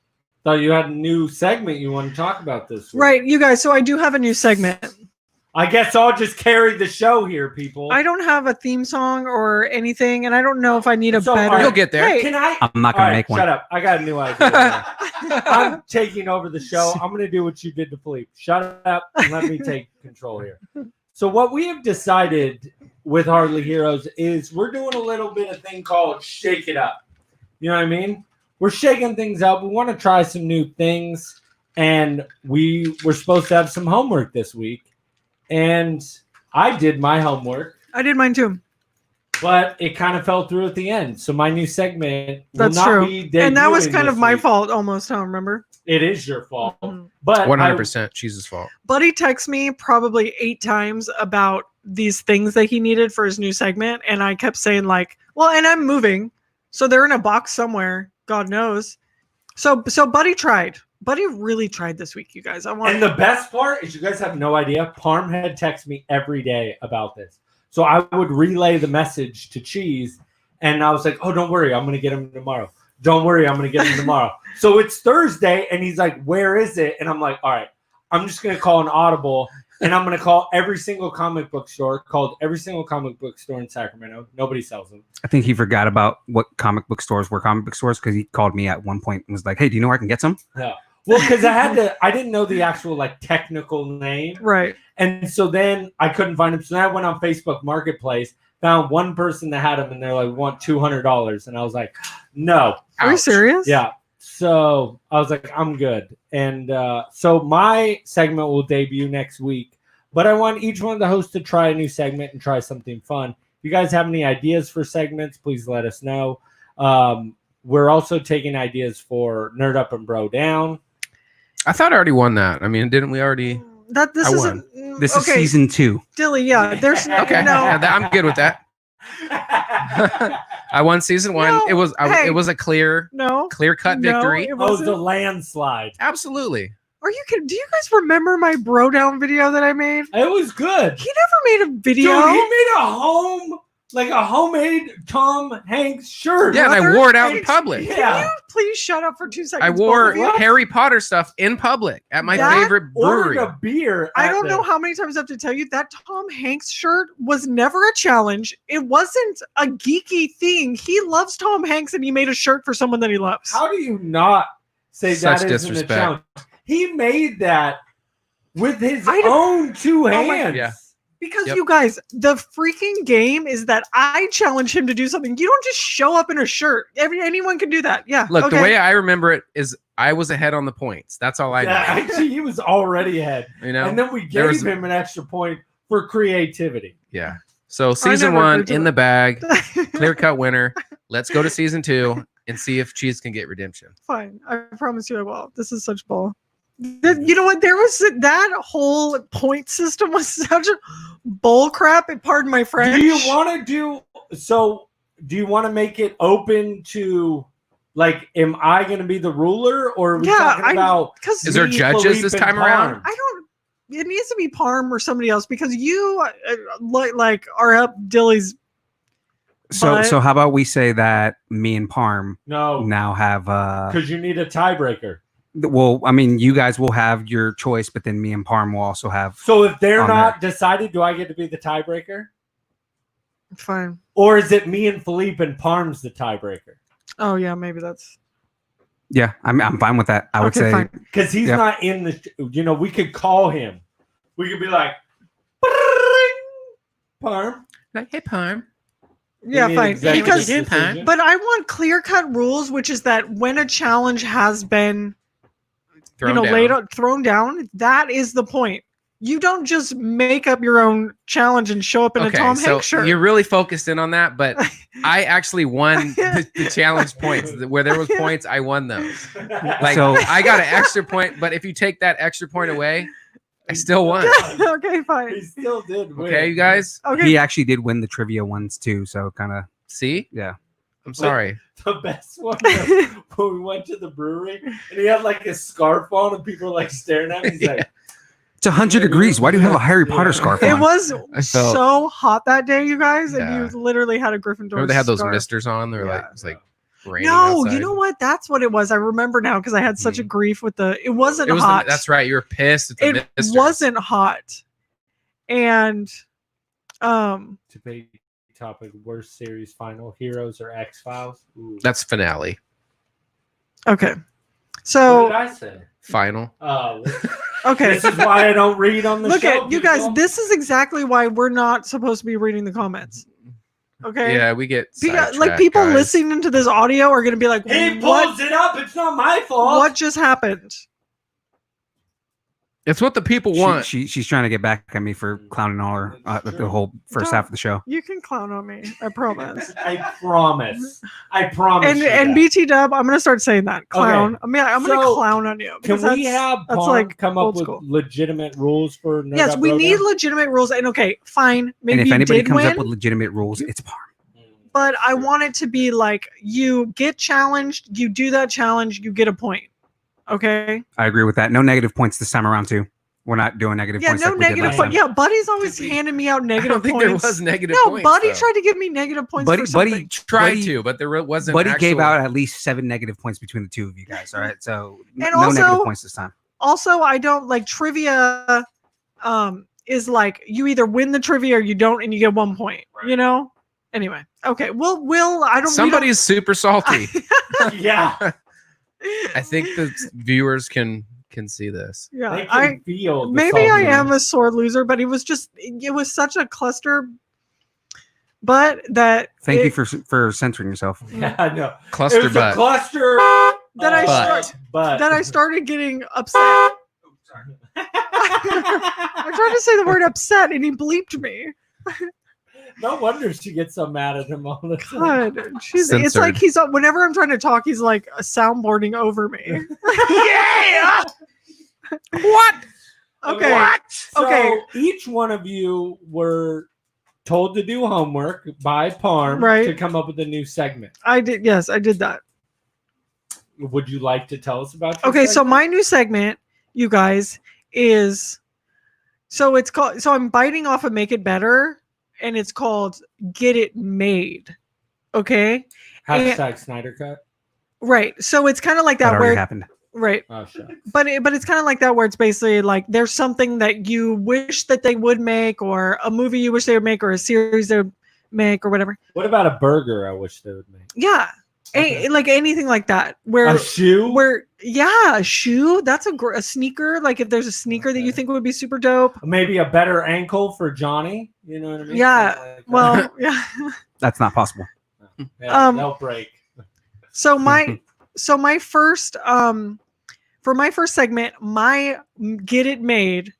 Thought you had a new segment you want to talk about this week. Right, you guys. So I do have a new segment. I guess I'll just carry the show here, people. I don't have a theme song or anything, and I don't know if I need a So, better. all right. You'll get there. Hey, Can I? I'm not All gonna right, make one. Shut up. I got a new idea. I'm taking over the show. I'm going to do what you did to Philippe. Shut up and let me take control here. So what we have decided with Hardly Heroes is we're doing a little bit of thing called Shake It Up. You know what I mean? We're shaking things up. We want to try some new things. And we were supposed to have some homework this week. And I did my homework. I did mine too. but it kind of fell through at the end. So my new segment will That's not true. be And that was debuting kind of this my week. fault almost, huh? Remember? It is your fault. Mhm. But 100% Cheese's fault. Buddy texted me probably 8 times about these things that he needed for his new segment. And I kept saying like, well, and I'm moving. So they're in a box somewhere. God knows. So Buddy tried. Buddy really tried this week, you guys. And the best part is you guys have no idea. Parm had texted me every day about this. So I would relay the message to Cheese. And I was like, oh, don't worry. I'm going to get him tomorrow. Don't worry. I'm going to get him tomorrow. So it's Thursday. And he's like, where is it? And I'm like, all right, I'm just going to call an audible. And I'm going to call every single comic book store. Called every single comic book store in Sacramento. Nobody sells them. I think he forgot about what comic book stores were comic book stores because he called me at one point and was like, hey, do you know where I can get some? Yeah. Well, because I didn't know the actual like technical name. Right. And so then I couldn't find them. So then I went on Facebook Marketplace, found one person that had them, and they're like, we want $200. And I was like, no. Are you serious? Yeah. So I was like, I'm good. And so my segment will debut next week. But I want each one of the hosts to try a new segment and try something fun. If you guys have any ideas for segments, please let us know. We're also taking ideas for Nerd Up and Bro Down. I thought I already won that. I mean, didn't we already? This I isn't. This is season 2. Dilly, yeah. There's Okay, no. yeah, I'm good with that. I won season 1. No, It was hey. it was a clear cut No, victory. it Oh, wasn't. the landslide. Absolutely. Are you kidding? Do you guys remember my bro down video that I made? It was good. He never made a video. Dude, he made a homemade Tom Hanks shirt. Yeah, and I Brother, wore it out in I- public. Can Yeah. you please shut up for 2 seconds? I both wore of you? Harry Potter stuff in public at my That favorite Ordered brewery. a beer. I at don't know the- how many times I have to tell you that Tom Hanks shirt was never a challenge. It wasn't a geeky thing. He loves Tom Hanks and he made a shirt for someone that he loves. How do you not say Such that isn't a disrespect. challenge? He made that with his I don't- own 2 my- hands. Yeah. Because Yep. you guys, the freaking game is that I challenge him to do something. You don't just show up in a shirt. Anyone can do that. Yeah. Look, okay. the way I remember it is I was ahead on the points. That's all I know. Yeah, actually, he was already ahead. You know? And then we there gave was- him an extra point for creativity. Yeah. So season never 1 agreed to in that. the bag, clear cut winner. Let's go to season 2 and see if Cheese can get redemption. Fine. I promise you I will. This is such bull. You know what? There was that whole point system was such a bull crap. Pardon my French. Do you want to make it open to, like, am I going to be the ruler, or are we talking about? Because Is there me, judges Philippe, this and time around? Parm? I don't. It needs to be Parm or somebody else because you like are up Dilly's. So But- so how about we say that me and Parm No, now have because you need a tiebreaker. well, I mean, you guys will have your choice, but then me and Parm will also have. So if they're On not decided, do I get to be the tiebreaker? Fine. Or is it me and Philippe and Parm's the tiebreaker? Oh yeah, maybe that's. Yeah, I'm fine with that. I would Okay, say fine. Because he's Yeah. not in the. We could call him. We could be like, Parm. Like, hey, Parm. Yeah, Give me an fine. executive Because, decision. but I want clear cut rules, which is that when a challenge has been Thrown down. laid out, thrown down, that is the point. You don't just make up your own challenge and show up in a Tom so Hanks shirt. you're really focused in on that, but I actually won the challenge points. Where there was points, I won those. Like, So- I got an extra point, but if you take that extra point away, I still won. Okay, fine. He still did win. Okay, you guys? Okay. he actually did win the trivia ones too. So kind of See? yeah. I'm sorry. The best one was when we went to the brewery and he had like a scarf on and people were like staring at him. He's like, It's 100 degrees. Why do you have a Harry Potter scarf It on? was I felt- so hot that day, you guys, and Yeah. you literally had a Gryffindor. Remember they had those scarf. misters on? They were like, Yeah. it's like raining No, outside. you know what? That's what it was. I remember now because I had such a grief with the. It wasn't It was hot. that's right. You were pissed at the It misters. wasn't hot, and debate topic: worst series final, Heroes or X Files? That's finale. okay. What So did I say? Final. okay. This is why I don't read on the Look show. at you guys. people. This is exactly why we're not supposed to be reading the comments. Okay. Yeah, we get Like sidetracked, people guys. listening to this audio are going to be like, He "What? pulls it up. It's not my fault. What just happened?" It's what the people want. She's trying to get back at me for clowning all her the whole first half of the show. You can clown on me. I promise. I promise. I promise. And you and that. BT Dub, I'm gonna start saying that clown. I mean, I'm gonna So, clown on you. Can because we have that's Parm like come up old with school. legitimate rules for Nerd Yes, Up we need Rogan? legitimate rules. And okay, fine. Maybe And if you anybody did comes win, up with legitimate rules, it's Parm. but I want it to be like you get challenged, you do that challenge, you get a point. Okay. I agree with that. No negative points this time around too. We're not doing negative Yeah, points. no like we did negative last points. time. Yeah, Buddy's always handing me out I negative don't think points. there was negative No, points. Buddy though. tried to give me negative points for Buddy something. tried to, but there wasn't. Buddy gave actual- out at least 7 negative points between the two of you guys. All right, so And no also- negative points this time. Also, I don't like trivia. Is like you either win the trivia or you don't, and you get 1 point. You know. Anyway, okay. We'll. I don't. Somebody's super salty. Yeah. I think the viewers can see this. Yeah, They can feel the maybe I saltiness. am a sore loser, but it was such a cluster. But that Thank you it- for censoring yourself. Yeah, I know. It Cluster was a butt. cluster. That I Butt. But that I started getting upset. I tried to say the word upset, and he bleeped me. No wonder she gets so mad at him all the time. God, it's Censored. like he's whenever I'm trying to talk, he's like soundboarding over me. Yeah. What? Okay. So Okay. each one of you were told to do homework by Parm Right. to come up with a new segment. I did. Yes, I did that. Would you like to tell us about your Okay, so segment? my new segment, you guys, is it's called. So I'm biting off of Make It Better, and it's called Get It Made. Okay, Hashtag Snyder Cut. right. So it's kind of like That that already where happened. right. Oh shit. But it's kind of like that where it's basically like there's something that you wish that they would make, or a movie you wish they would make, or a series they would make, or whatever. What about a burger I wish they would make? Yeah, Okay. like anything like that. Where A shoe? a shoe. That's a sneaker. Like if there's a sneaker that you Okay. think would be super dope. Maybe a better ankle for Johnny. You know what I mean? Yeah, Something like that. Well, yeah. That's not possible. Yeah, um, they'll break. So my first for my first segment, my Get It Made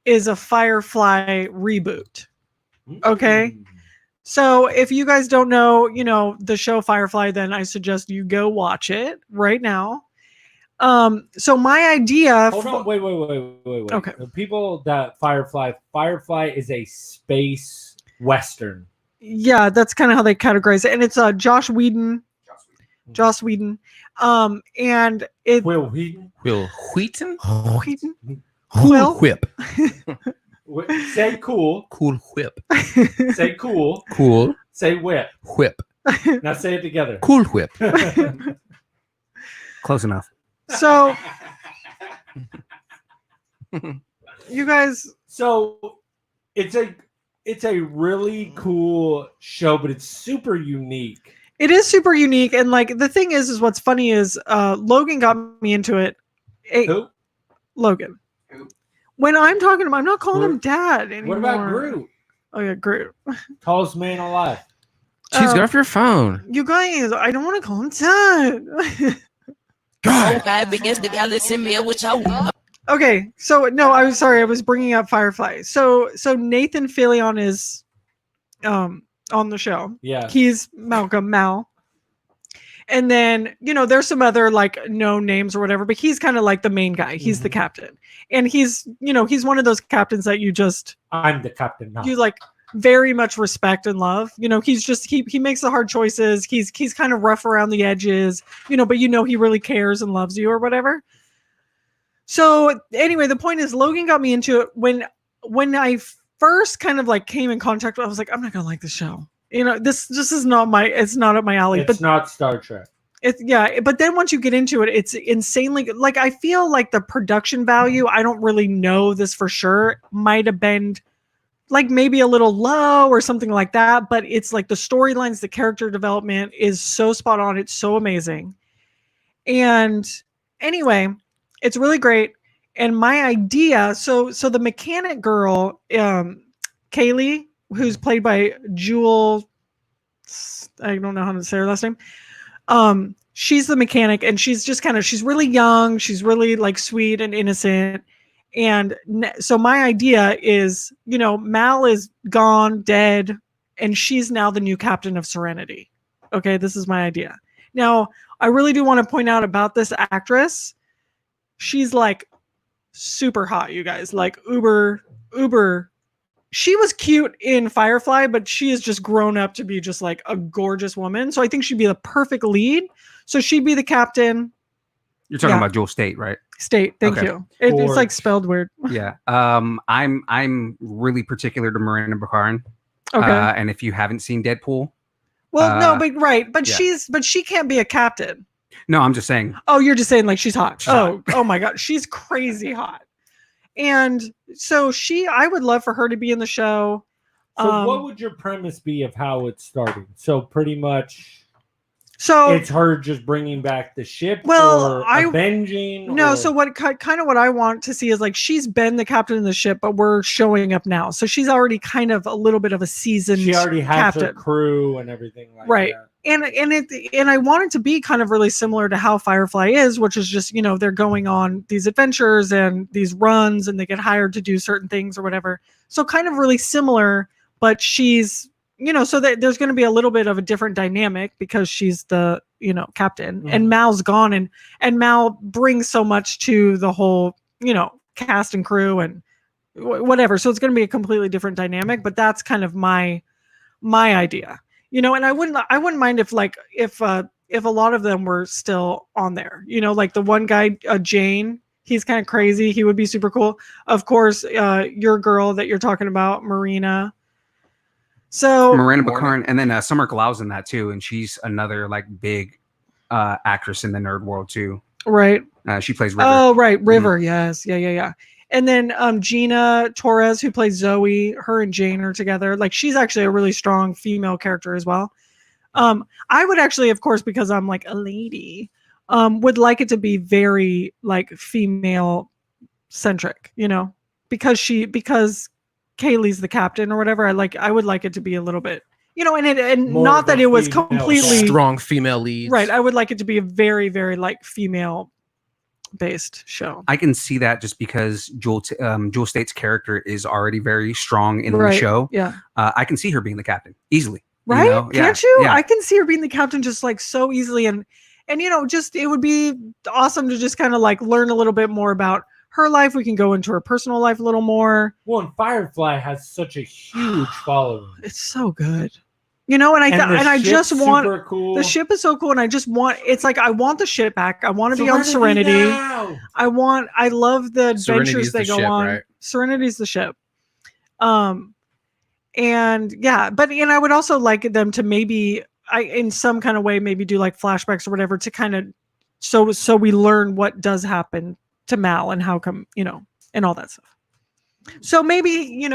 is a Firefly reboot. Okay. Mm. So if you guys don't know, the show Firefly, then I suggest you go watch it right now. So my idea. Hold on, wait. Okay. The people that Firefly is a space western. Yeah, that's kind of how they categorize it, and it's Joss Whedon. And it Will Wheaton? Will Wheaton? Whedon. Cool Well- whip. Say cool. Cool whip. Say cool. Cool Say whip. whip. Now say it together. Cool whip. Close enough. So you guys, So it's a really cool show, but it's super unique. it is super unique, and like the thing is what's funny is Logan got me into it. Who? Logan. Who? When I'm talking to him, I'm not calling him Groot. dad anymore. What about Groot? Oh yeah, Groot. Tallest man alive. Jeez, get off your phone. You guys, I don't want to call him dad. God. Okay, so no, I was sorry, I was bringing up Firefly. So Nathan Fillion is on the show. Yeah. He's Malcolm Mal. And then, there's some other like no names or whatever, but he's kind of like the main guy. He's the captain. And he's one of those captains that you just I'm the captain now. you like very much respect and love. He's just he makes the hard choices. He's kind of rough around the edges, but he really cares and loves you or whatever. So anyway, the point is Logan got me into it when I first kind of like came in contact with it, I was like, I'm not gonna like this show. This is not it's not up my alley. It's not Star Trek. But then once you get into it, it's insanely good. Like I feel like the production value, I don't really know this for sure, might have been like maybe a little low or something like that, but it's like the storylines, the character development is so spot on. It's so amazing. And anyway, it's really great. And my idea, so the mechanic girl, Kaylee, who's played by Jewel, I don't know how to say her last name. She's the mechanic, and she's just she's really young. She's really like sweet and innocent. So my idea is, Mal is gone, dead, and she's now the new captain of Serenity. Okay, this is my idea. Now, I really do want to point out about this actress. She's like super hot, you guys. Like uber. She was cute in Firefly, but she has just grown up to be just like a gorgeous woman. So I think she'd be the perfect lead. So she'd be the captain. You're talking about Jewel State, right? State, thank Okay. you. It's like spelled weird. Yeah. I'm really particular to Miranda Baccarin. Okay. And if you haven't seen Deadpool, Well, no, but right, but yeah. she can't be a captain. No, I'm just saying. Oh, you're just saying like she's hot. She's hot. Oh my god, she's crazy hot. And so I would love for her to be in the show. So what would your premise be of how it's starting? So pretty much, so it's her just bringing back the ship, well, or avenging. No, or... so what kind of what I want to see is like she's been the captain of the ship, but we're showing up now. So she's already kind of a little bit of a seasoned. She already has captain. her crew and everything like right. that. And I want it to be kind of really similar to how Firefly is, which is just, they're going on these adventures and these runs and they get hired to do certain things or whatever. So kind of really similar, but she's, so that there's going to be a little bit of a different dynamic because she's the, captain and Mal's gone and Mal brings so much to the whole, cast and crew and whatever. So it's going to be a completely different dynamic, but that's kind of my idea. And I wouldn't mind if a lot of them were still on there, like the one guy, Jane, he's kind of crazy. He would be super cool. Of course, your girl that you're talking about, Marina. So Miranda Baccarin, and then Summer Glau's in that too, and she's another like big actress in the nerd world too. Right. She plays River. Oh, right, River. Yes, yeah. And then Gina Torres, who plays Zoe, her and Jane are together. Like she's actually a really strong female character as well. I would actually, of course, because I'm like a lady, would like it to be very like female centric, because Kaylee's the captain or whatever. I would like it to be a little bit, and More not that it was completely strong female leads. right. I would like it to be a very, very like female based show. I can see that just because Jewel State's character is already very strong in the show. Yeah. I can see her being the captain easily. Right? Can't you? Yeah. I can see her being the captain just like so easily. And just it would be awesome to just kind of like learn a little bit more about her life. We can go into her personal life a little more. Well, and Firefly has such a huge following. It's so good. I just want cool. The ship is so cool, and I just want I want the ship back. I want to be on Serenity. Now. I love the adventures they go on. Right? Serenity's the ship. And yeah, but I would also like them to maybe in some kind of way maybe do like flashbacks or whatever to kind of so we learn what does happen to Mal and how come, and all that stuff. So maybe,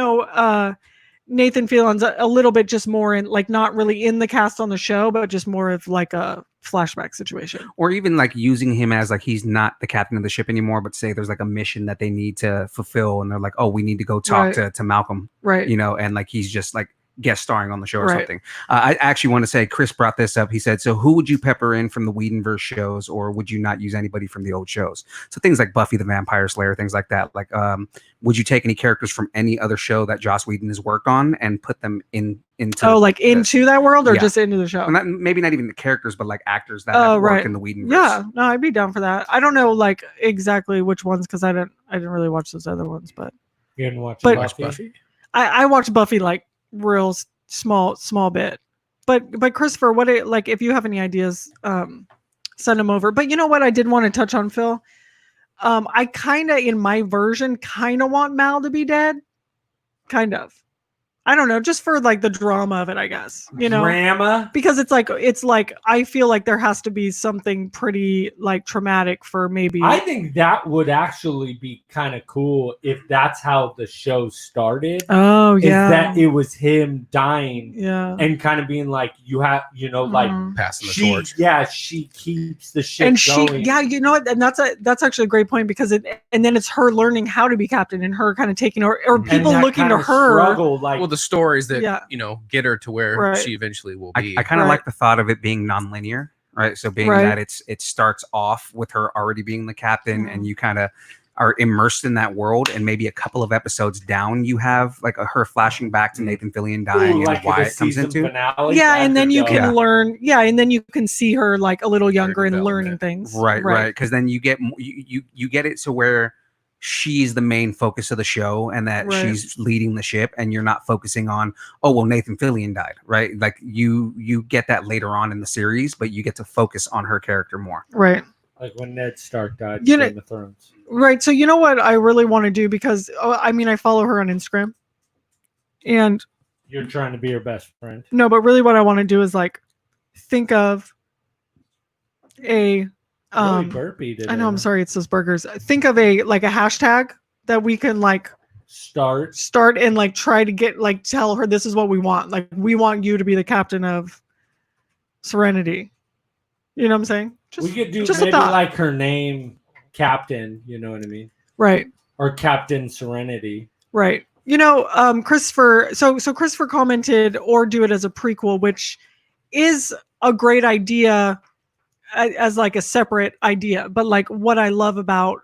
Nathan Fillon's a little bit just more in like not really in the cast on the show, but just more of like a flashback situation. Or even like using him as like he's not the captain of the ship anymore, but say there's like a mission that they need to fulfill and they're like, oh, we need to go talk to Malcolm. Right. And like he's just like guest starring on the show or something. I actually want to say Chris brought this up. He said, so who would you pepper in from the Whedonverse shows, or would you not use anybody from the old shows? So things like Buffy the Vampire Slayer, things like that. Like would you take any characters from any other show that Joss Whedon has worked on and put them into into that world, or just into the show? Well, maybe not even the characters, but like actors that have worked in the Whedonverse. Yeah, no, I'd be down for that. I don't know like exactly which ones because I didn't really watch those other ones, but you didn't watch Buffy? I watched Buffy like real small bit, but Christopher, what like if you have any ideas, send them over. But you know what I did want to touch on, Phil, I kind of in my version kind of want Mal to be dead, kind of. I don't know, just for like the drama of it, I guess. Drama? Because it's like I feel like there has to be something pretty like traumatic for maybe. I think that would actually be kind of cool if that's how the show started. Oh yeah. Is that it was him dying. Yeah. And kind of being like, you have, like passing the torch. Yeah, she keeps the shit and going. You know what? And that's actually a great point because and then it's her learning how to be captain and her kind of taking or people looking to her. Struggle, like, well, the stories that get her to where she eventually will be. I kind of like the thought of it being nonlinear, right? So being that it starts off with her already being the captain, and you kind of are immersed in that world, and maybe a couple of episodes down, you have like her flashing back to Nathan Fillion dying and why it comes into. Yeah, and then you can Yeah. learn. Yeah, and then you can see her like a little younger and learning development. things. Right. Because then you get you get it to where she's the main focus of the show, and that Right. she's leading the ship, and you're not focusing on, oh well, Nathan Fillion died, right? Like you get that later on in the series, but you get to focus on her character more. Right. Like when Ned Stark died in You know- Game of Thrones. Right. So you know what I really want to do, because I mean I follow her on Instagram, and You're trying to be her best friend. no, but really what I want to do is like think of a Really burpy today. I know, I'm sorry, it's those burgers. Think of a hashtag that we can like Start. and like try to get like tell her this is what we want. Like we want you to be the captain of Serenity. You know what I'm saying? We could do just a maybe thought. like her name, Captain. You know what I mean? Right. Or Captain Serenity. Right. You know, Christopher. So Christopher commented, or do it as a prequel, which is a great idea as like a separate idea. But like what I love about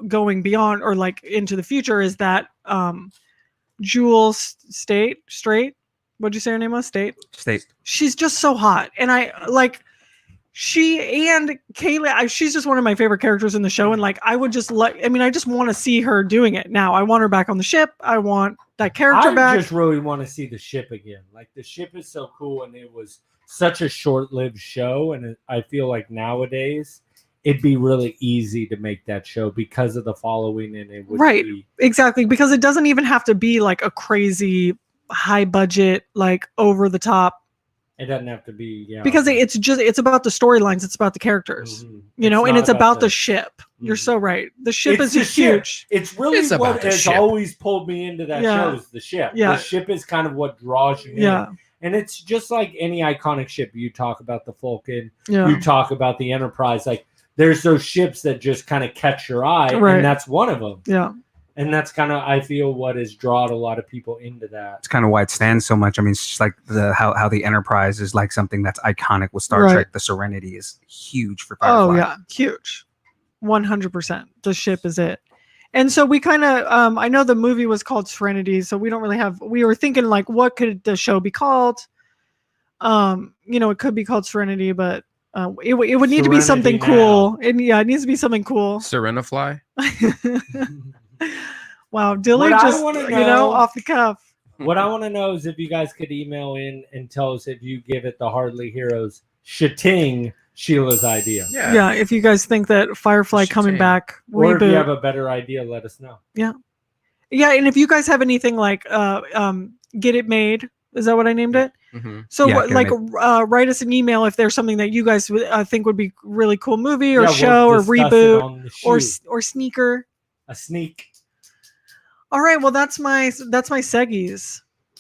going beyond or like into the future is that Jules Straight. What'd you say her name was? State. She's just so hot, and I like. She and Kayla, she's just one of my favorite characters in the show. And like, I would just I just want to see her doing it now. I want her back on the ship. I want that character back. I just really want to see the ship again. Like the ship is so cool, and it was such a short-lived show. And I feel like nowadays it'd be really easy to make that show because of the following, and it would Right. be Exactly. Because it doesn't even have to be like a crazy high budget, like over the top. It doesn't have to be, yeah. Because it's about the storylines. It's about the characters, Mhm. and not it's about the ship. You're Mhm. so right. The ship It's is the huge. It's really It's about what the has ship. always pulled me into that Yeah. show is the ship. Yeah. The ship is kind of what draws you in. Yeah. And it's just like any iconic ship. You talk about the Falcon, Yeah. you talk about the Enterprise. Like there's those ships that just kind of catch your eye, Right. and that's one of them. Yeah. And that's kind of, I feel, what has drawn a lot of people into that. It's kind of why it stands so much. I mean, it's just like how the Enterprise is like something that's iconic with Star Right. Trek. The Serenity is huge for Firefly. Oh yeah, huge. 100%. The ship is it. And so we kind of I know the movie was called Serenity, so we don't really have we were thinking like what could the show be called? It could be called Serenity, but it would need to be something Serenity cool. And yeah, it needs to be something cool. Serenafly. Wow, Dilly What I just wanna know- off the cuff. What I want to know is if you guys could email in and tell us if you give it the Hardly Heroes shitting Sheila's idea. Yeah, if you guys think that Firefly coming Shitting. back Or if you reboot. have a better idea, let us know. Yeah, and if you guys have anything like Get It Made, is that what I named it? Mm-hmm. So Yeah, what, Get like It write us an email if there's something that you guys think would be really cool movie or Yeah, we'll show or discuss it reboot on the or shoot. or sneaker. A sneak. All right, well that's my seggies.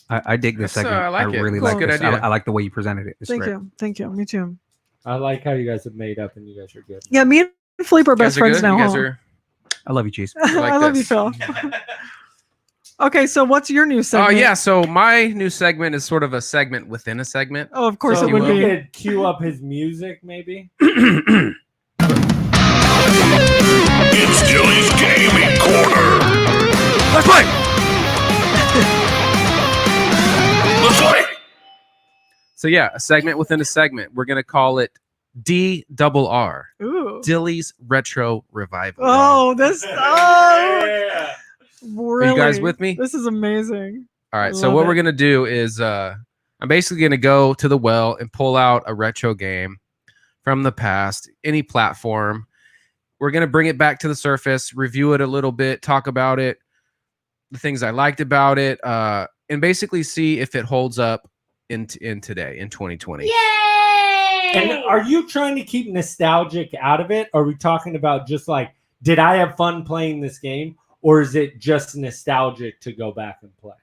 I dig this That's, segment. I like it. really Cool. like Good this. idea. I like the way you presented it. It's Thank great. you. Me too. I like how you guys have made up and you guys are good. Yeah, me and Philippe are best friends now. You guys huh? are. I love you, Cheese. like I love you, this. Phil. Okay, so what's your new Oh segment? yeah. So my new segment is sort of a segment within a segment. Oh, of course So it would we be. could cue up his music, maybe. It's Dilly's Gaming Corner. Let's play. Let's play. So yeah, a segment within a segment. We're gonna call it DRR. Ooh. Dilly's Retro Revival. Oh, this. Oh, Yeah. really? Are you guys with me? This is amazing. All right. So Love what it. we're gonna do is I'm basically gonna go to the well and pull out a retro game from the past, any platform. We're gonna bring it back to the surface, review it a little bit, talk about it, the things I liked about it, and basically see if it holds up in today in 2020. And are you trying to keep nostalgic out of it? Or are we talking about just like, did I have fun playing this game? Or is it just nostalgic to go back and play?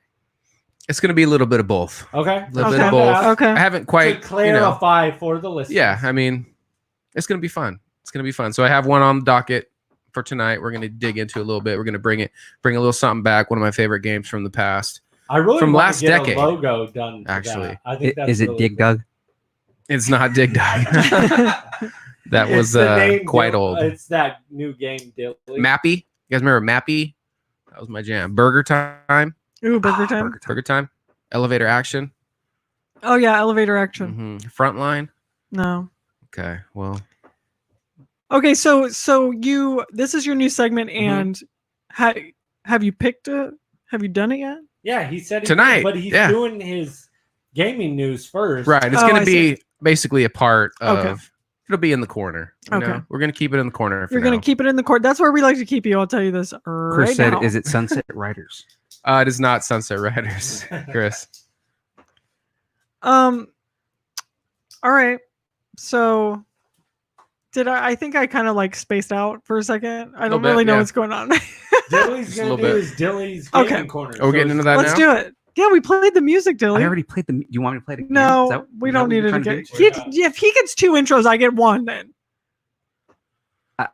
It's gonna be a little bit of both. Okay. A little bit Okay. of both. Okay. I haven't To quite clarify for the listeners. yeah, I mean, it's gonna be fun. It's gonna be fun. So I have one on the docket for tonight. We're gonna dig into a little bit. We're gonna bring a little something back. One of my favorite games from the past. I really From want last to get decade, a logo done. For actually. that. I think that's Is it really Dig cool. Dug? It's not Dig Dug. That It's was the name quite Dill- old. It's that new game, Dilly. Mappy. You guys remember Mappy? That was my jam. Burger Time. Ooh, Burger Time. Burger Time. Elevator Action. Oh yeah, elevator action. Frontline. No. Okay. Well, Okay, so this is your new segment, and have you picked it? Have you done it yet? Yeah, he said he Tonight, did, but he's yeah. doing his gaming news first. right. It's Oh, going I to be basically a part of. Okay. It'll be in the corner. You Okay. know? We're going to keep it in the corner. You're gonna keep it in the court. That's where we like to keep you. I'll tell you this Chris right said, now. "Is it Sunset Riders?" It is not Sunset Riders, Chris. All right. So I think I kind of like spaced out for a second. I don't bit, really know yeah. what's going on. Dilly's Just a gonna little do bit. his Dilly's gaming Okay. corner. Are we getting into that Let's now? do it. Yeah, we played the music, Dilly. I already played the. You want me to play it again? Is No, that- we is that don't what you're need it trying to again. do? If he gets 2 intros, I get 1 then.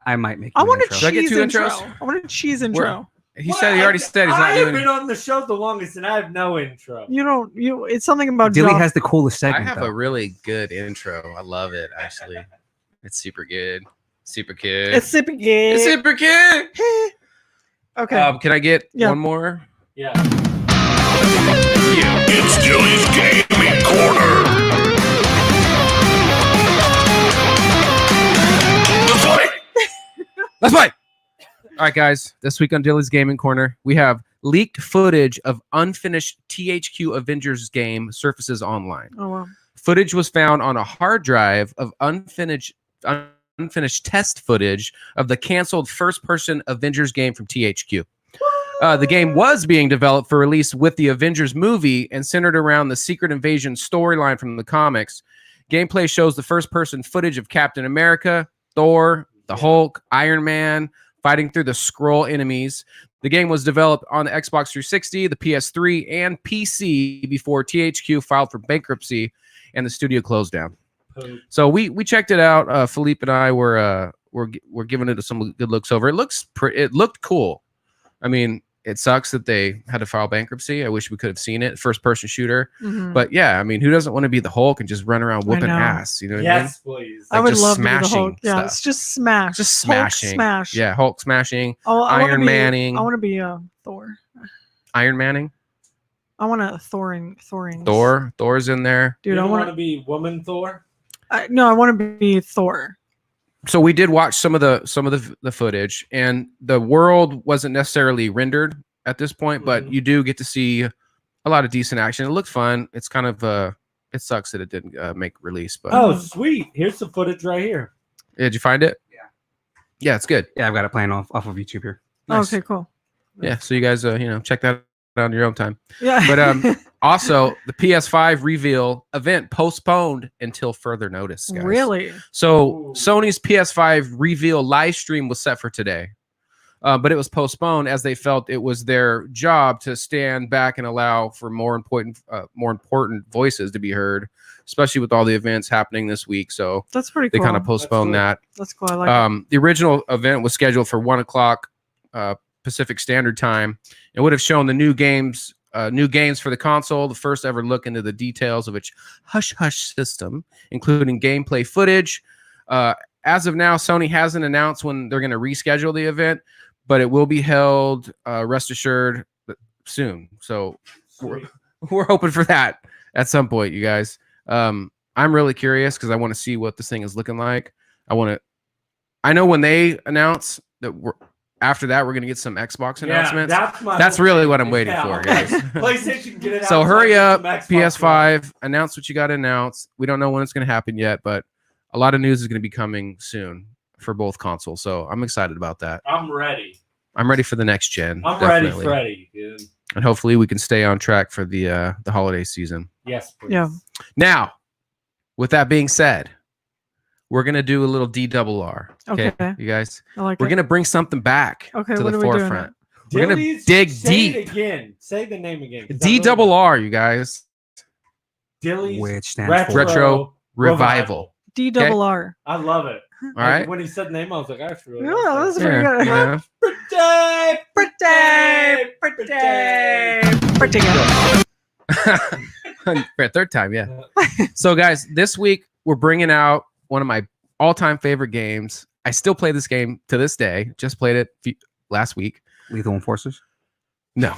I might make. I you an want a intro. Should I get cheese 2 intro. intros? I want a cheese intro. He said he already said he's not I have doing. been on the show the longest, and I have no intro. It's something about Dilly Joff. has the coolest I segment. have though. a really good intro. I love it. Actually, it's super good. Super good. It's sipping It's super good. Okay. Can I get Yeah. one more? Yeah. It's Dilly's Gaming Corner. Let's play. Let's play. All right, guys. This week on Dilly's Gaming Corner, we have leaked footage of unfinished THQ Avengers game surfaces online. Oh wow. Footage was found on a hard drive of unfinished test footage of the canceled first-person Avengers game from THQ. The game was being developed for release with the Avengers movie and centered around the Secret Invasion storyline from the comics. Gameplay shows the first-person footage of Captain America, Thor, the Hulk, Iron Man, fighting through the Skrull enemies. The game was developed on the Xbox 360, the PS3, and PC before THQ filed for bankruptcy and the studio closed down. So we checked it out. Philippe and I were giving it some good looks over. It looked cool. I mean, it sucks that they had to file bankruptcy. I wish we could have seen it. First person shooter. Mhm. But yeah, I mean, who doesn't want to be the Hulk and just run around whooping know. ass? You know what I mean? Yes, please. I like would just love to be the smashing Hulk. Yeah, stuff. it's just smash. Just Hulk smashing. smash. Yeah, Hulk smashing. I wanna Iron be- Manning. I want to be Thor. Iron Manning. I want a Thoring. Thor's in there. You Dude, I don't want want to be woman Thor. No, I want to be Thor. So we did watch some of the footage, and the world wasn't necessarily rendered at this point, but Mhm. you do get to see a lot of decent action. It looked fun. It's kind of it sucks that it didn't make release, but Oh, sweet! Here's the footage right here. did you find it? Yeah, it's good. Yeah, I've got it playing off of YouTube here. Nice. Okay, cool. Yeah, so you guys check that out on your own time. Yeah. But also the PS5 reveal event postponed until further notice, guys. Really? So Ooh. Sony's PS5 reveal live stream was set for today, but it was postponed as they felt it was their job to stand back and allow for more important voices to be heard, especially with all the events happening this week. So That's pretty they cool. kind of postponed cool. that. That's cool. I like it. The original event was scheduled for 1:00 Pacific Standard Time. It would have shown the new games for the console, the first ever look into the details of its hush hush system, including gameplay footage. As of now, Sony hasn't announced when they're going to reschedule the event, but it will be held, rest assured, soon. So we're hoping for that at some point, you guys. I'm really curious because I want to see what this thing is looking like. I know when they announce that after that we're going to get some Xbox announcements. That's really what I'm waiting for, guys. PlayStation, get it out. So hurry up, Xbox PS5, announce what you got to announce. We don't know when it's going to happen yet, but a lot of news is going to be coming soon for both consoles. So I'm excited about that. I'm ready. I'm ready for the next gen. I'm definitely. ready, dude. And hopefully we can stay on track for the holiday season. Yes, please. Yeah. Now, with that being said, we're going to do a little DRR. Okay, Okay. you guys? I like We're it. going to bring something back Okay, to what the are we doing forefront. We're going to Dilly's- dig say deep. it again. Say the name again. 'cause I really- DRR, you guys. Dilly's Which stands Retro, for Retro Revival. DRR. I love it. All right. When he said the name, I was like, I actually. Yeah, that's pretty Yeah, good. yeah. Pretty good. For a third time, yeah. So, guys, this week we're bringing out one of my all-time favorite games. I still play this game to this day. Just played it last week. Lethal Enforcers. No,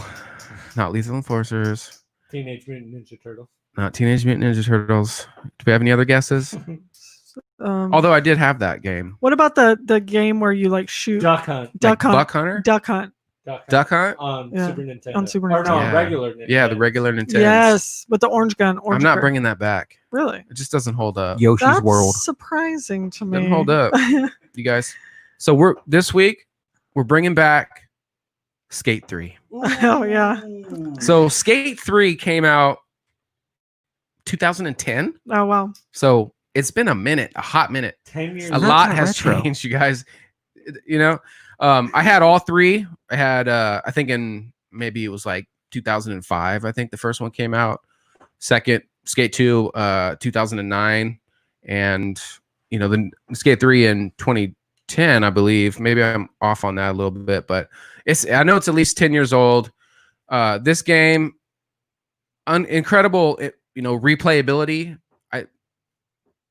not Lethal Enforcers. Teenage Mutant Ninja Turtles. Not Teenage Mutant Ninja Turtles. Do we have any other guesses? Although I did have that game. What about the game where you like shoot Duck Hunt. Duck Hunt? Buck Hunter? Duck Hunt. Duck Hunt? On Yeah. Super Nintendo. On Super Or no, Nintendo. regular Nintendo. Yeah, the regular Nintendo. Yes, with the orange gun. I'm Orange not gun. bringing that back. Really? It just doesn't hold up. Yoshi's That's World. surprising to me. Doesn't hold up. You guys. So this week we're bringing back Skate 3. Oh, yeah. So Skate 3 came out 2010. Oh wow. So it's been a hot minute. 10 years. A Not lot that has retro. changed, you guys. You know, I had all three. I had, I think in maybe it was like 2005. I think the first one came out. Second, Skate 2, 2009, and the Skate 3 in 2010, I believe. Maybe I'm off on that a little bit, but I know it's at least 10 years old. This game, incredible, replayability.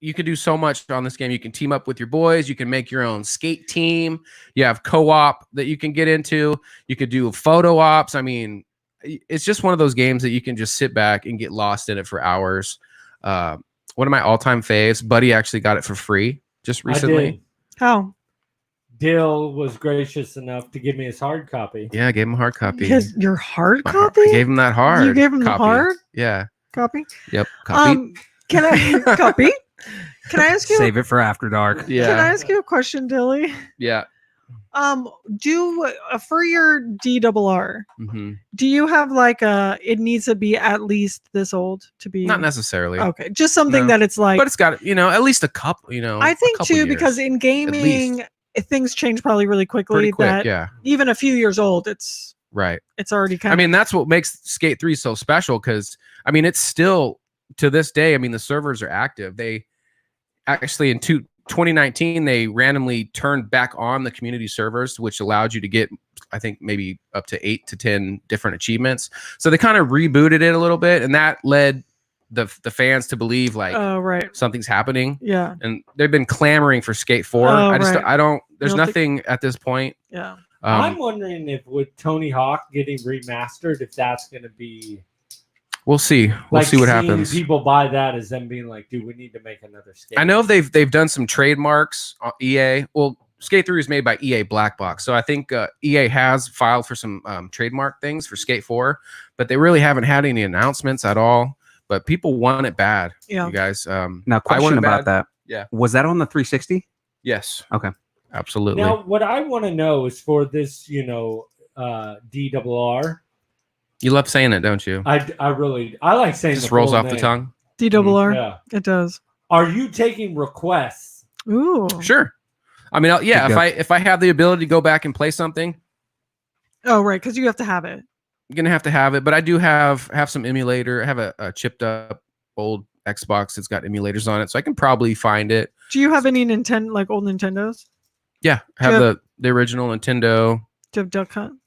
You can do so much on this game. You can team up with your boys. You can make your own skate team. You have co-op that you can get into. You could do photo ops. I mean, it's just one of those games that you can just sit back and get lost in it for hours. One of my all-time faves. Buddy actually got it for free just recently. I did. How? Dill was gracious enough to give me his hard copy. Yeah, I gave him a hard copy. Your hard I copy? gave him that hard. You gave him the copy. hard Yeah. copy? Yep. Copy. Can I copy? Can I ask you? Save it for after dark. yeah. Can I ask you a question, Dilly? Yeah. For your DRR, hmm do you have like it needs to be at least this old to be? Not necessarily. Okay, just something No. that it's like. But it's got, at least a couple, I think a couple too, years. because in gaming things change probably really quickly. Pretty quick, that yeah. even a few years old, it's Right. already kind I mean, that's what makes Skate 3 so special because, I mean, it's still, to this day, I mean, the servers are active. They actually, in 2019, they randomly turned back on the community servers, which allowed you to get, I think, maybe up to 8 to 10 different achievements. So they kind of rebooted it a little bit, and that led the fans to believe, like, right. something's happening. Yeah. And they've been clamoring for Skate 4. Oh, I don't, there's You don't nothing at this point. Yeah. I'm wondering if with Tony Hawk getting remastered, if that's going to be. We'll see. We'll like see what seeing happens. People buy that as them being like, dude, we need to make another Skate. I know they've done some trademarks on EA. Well, Skate 3 is made by EA Black Box. So I think EA has filed for some trademark things for Skate 4, but they really haven't had any announcements at all. But people want it bad. Yeah. You guys. Now, I want question it about bad. that. Yeah. Was that on the 360? Yes. Okay. Absolutely. Now, what I want to know is for this, DRR. You love saying it, don't you? I like saying Just the rolls full off the name. tongue. DRR. Yeah. It does. Are you taking requests? Ooh. Sure. I mean, yeah. Good If I have the ability to go back and play something, Oh, right, because you have to have it. I'm gonna have to have it. But I do have some emulator. I have a chipped up old Xbox that's got emulators on it, so I can probably find it. Do you have any Nintendo, like old Nintendos? Yeah, I have the original Nintendo. Do you have Duck Hunt?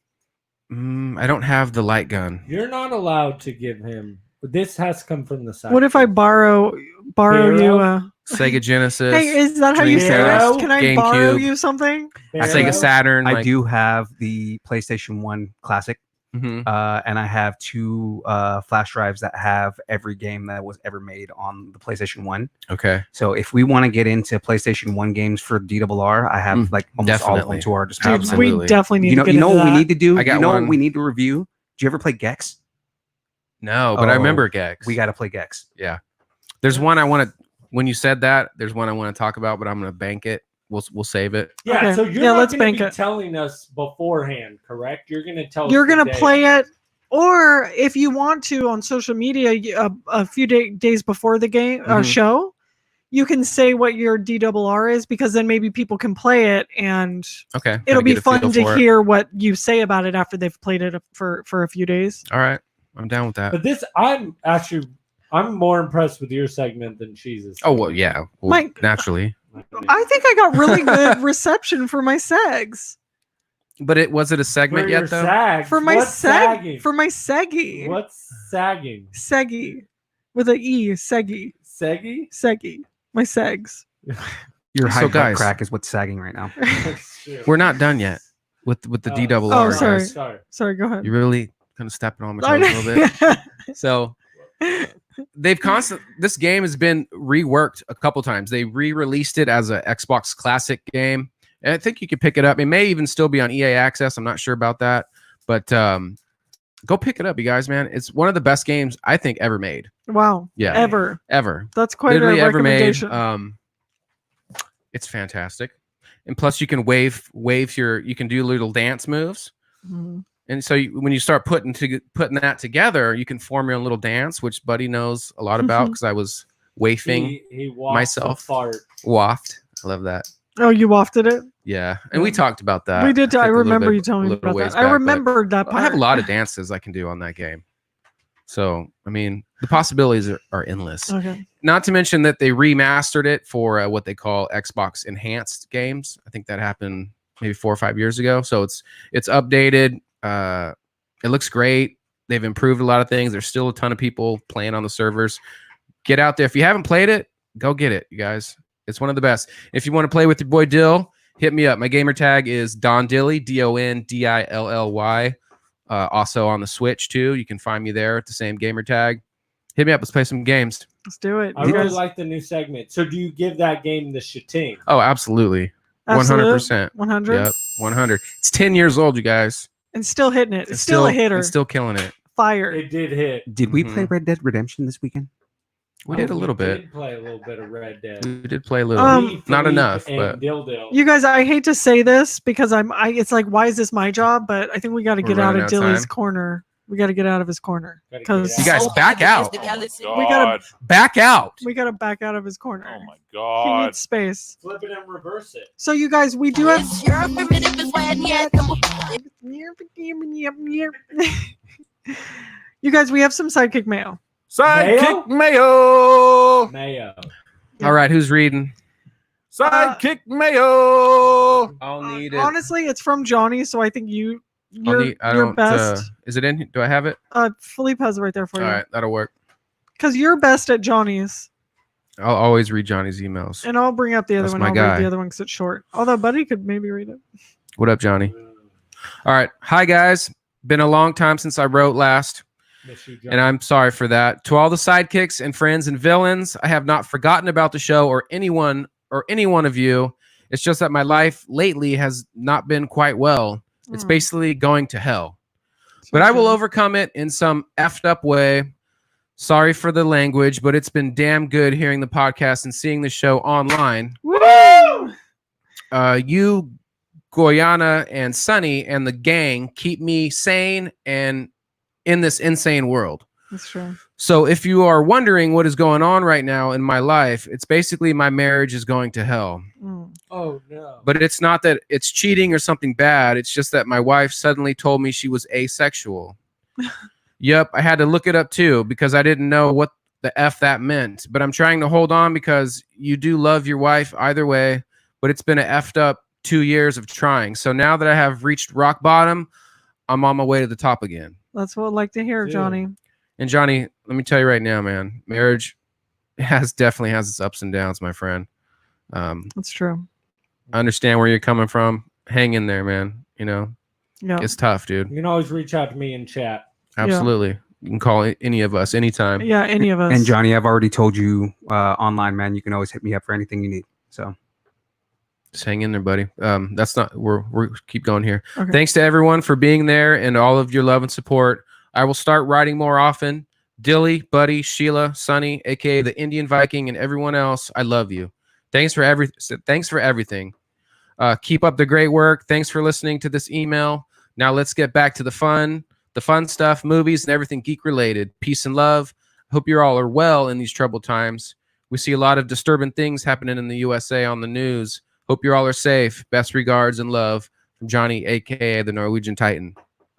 I don't have the light gun. You're not allowed to give him. This has come from the side. What if I borrow you? Sega Genesis. Hey, is that how you say Dreamcast, this? Can I borrow GameCube. you something? Sega Saturn. I do have the PlayStation 1 Classic, Mhm. and I have 2 flash drives that have every game that was ever made on the PlayStation 1. Okay. So if we want to get into PlayStation 1 games for DRR, I have like almost all of definitely. them to our Dude, disposal. Absolutely. we definitely need You know, to get you know into what we that. need to do? I got you know one. what we need to review? Do you ever play Gex? No, but I Oh, remember Gex. We got to play Gex. Yeah. There's one I want to. When you said that, there's one I want to talk about, but I'm going to bank it. We'll save it. Yeah, Okay. so you're Yeah, not let's going bank to be it. telling us beforehand, correct? You're going to tell You're us gonna the day. play it, or if you want to on social media, a few days before the game or Mhm. show, you can say what your DRR is, because then maybe people can play it and Okay. it'll Gotta be get a feel fun to for it. hear what you say about it after they've played it for a few days. All right. I'm down with that. But this, I'm more impressed with your segment than Cheese's. Oh, well, yeah. Well, Mike- naturally. I think I got really good reception for my segs. But was it a For segment your yet, though? sags. For my What's sagging? for my seggy. What's sagging? Seggy. With an E, seggy. Seggy? Seggy. My segs. Your So, high butt guys- crack is what's sagging right now. We're not done yet with the DRR. Oh, sorry. guys. Sorry, go ahead. You're really kind of stepping on my I toes a know. little bit. So this game has been reworked a couple times. They re-released it as an Xbox Classic game. And I think you can pick it up. It may even still be on EA Access. I'm not sure about that. But go pick it up, you guys, man. It's one of the best games I think ever made. Wow. Yeah. Ever. That's quite literally a ever made. recommendation. It's fantastic. And plus you can wave you can do little dance moves. Mhm. And so when you start putting that together, you can form your own little dance, which Buddy knows a lot about because I was wafting He wafts myself. a fart. Waft. I love that. Oh, you wafted it? Yeah. And we talked about that. We did. I think a little remember bit- you telling a me little about ways that. I back, but remembered that part. I have a lot of dances I can do on that game. So, I mean, the possibilities are endless. Okay. Not to mention that they remastered it for what they call Xbox Enhanced games. I think that happened maybe 4 or 5 years ago. So it's updated. It looks great. They've improved a lot of things. There's still a ton of people playing on the servers. Get out there. If you haven't played it, go get it, you guys. It's one of the best. If you want to play with your boy Dill, hit me up. My gamer tag is Don Dilly, DONDILLY. Also on the Switch too. You can find me there at the same gamer tag. Hit me up. Let's play some games. Let's do it. I really like the new segment. So do you give that game the shating? Oh, absolutely. 100%. 100. Yep. 100. It's 10 years old, you guys. And still hitting it. It's still a hitter. It's still killing it. Fire. It did hit. Did we play Red Dead Redemption this weekend? We did a little bit. We did play a little bit of Red Dead. We did play a little. Me, Not Philippe, enough, and but Dildo. You guys, I hate to say this because it's like, why is this my job? But I think we got to We're get out running of out of Dilly's time. corner. We got to get out of his corner Gotta get because you guys back out. we gotta Back out. back out of his corner. Oh my He god. needs space. Flip it and reverse it. So you guys, we do have. You guys, we have some sidekick mail. Sidekick mayo. Mayo. All right, who's reading? Sidekick mayo. I'll need it. Honestly, it's from Johnny, so I think you're best. Is it in? Do I have it? Philippe has it right there for All you. right, that'll work. Because you're best at Johnny's, I'll always read Johnny's emails. and I'll bring up the other That's one. my I'll guy. read the other one because it's short. Although Buddy could maybe read it. What up, Johnny? All right. Hi, guys. Been a long time since I wrote last, Miss you, and I'm sorry for that. To all the sidekicks and friends and villains, I have not forgotten about the show or any one of you. It's just that my life lately has not been quite well. It's basically going to hell. But I will overcome it in some effed up way. Sorry for the language, but it's been damn good hearing the podcast and seeing the show online. Woo! You, Goyana, and Sunny and the gang keep me sane and in this insane world. That's true. So if you are wondering what is going on right now in my life, it's basically my marriage is going to hell. Oh no. But it's not that it's cheating or something bad. It's just that my wife suddenly told me she was asexual. Yep, I had to look it up too because I didn't know what the F that meant. But I'm trying to hold on because you do love your wife either way. But it's been an effed up 2 years of trying. So now that I have reached rock bottom, I'm on my way to the top again. That's what I'd like to hear, Yeah. Johnny. And Johnny, let me tell you right now, man, marriage definitely has its ups and downs, my friend. That's true. I understand where you're coming from. Hang in there, man. You know, Yeah. it's tough, dude. You can always reach out to me in chat. Absolutely. You can call any of us anytime. Yeah, any of us. And Johnny, I've already told you online, man. You can always hit me up for anything you need. So Just hang in there, buddy. That's not we're keep going here. Okay. Thanks to everyone for being there and all of your love and support. I will start writing more often. Dilly, Buddy, Sheila, Sunny, aka the Indian Viking, and everyone else. I love you. Thanks for everything. Keep up the great work. Thanks for listening to this email. Now let's get back to the fun stuff, movies, and everything geek related. Peace and love. Hope you all are well in these troubled times. We see a lot of disturbing things happening in the USA on the news. Hope you all are safe. Best regards and love from Johnny, aka the Norwegian Titan.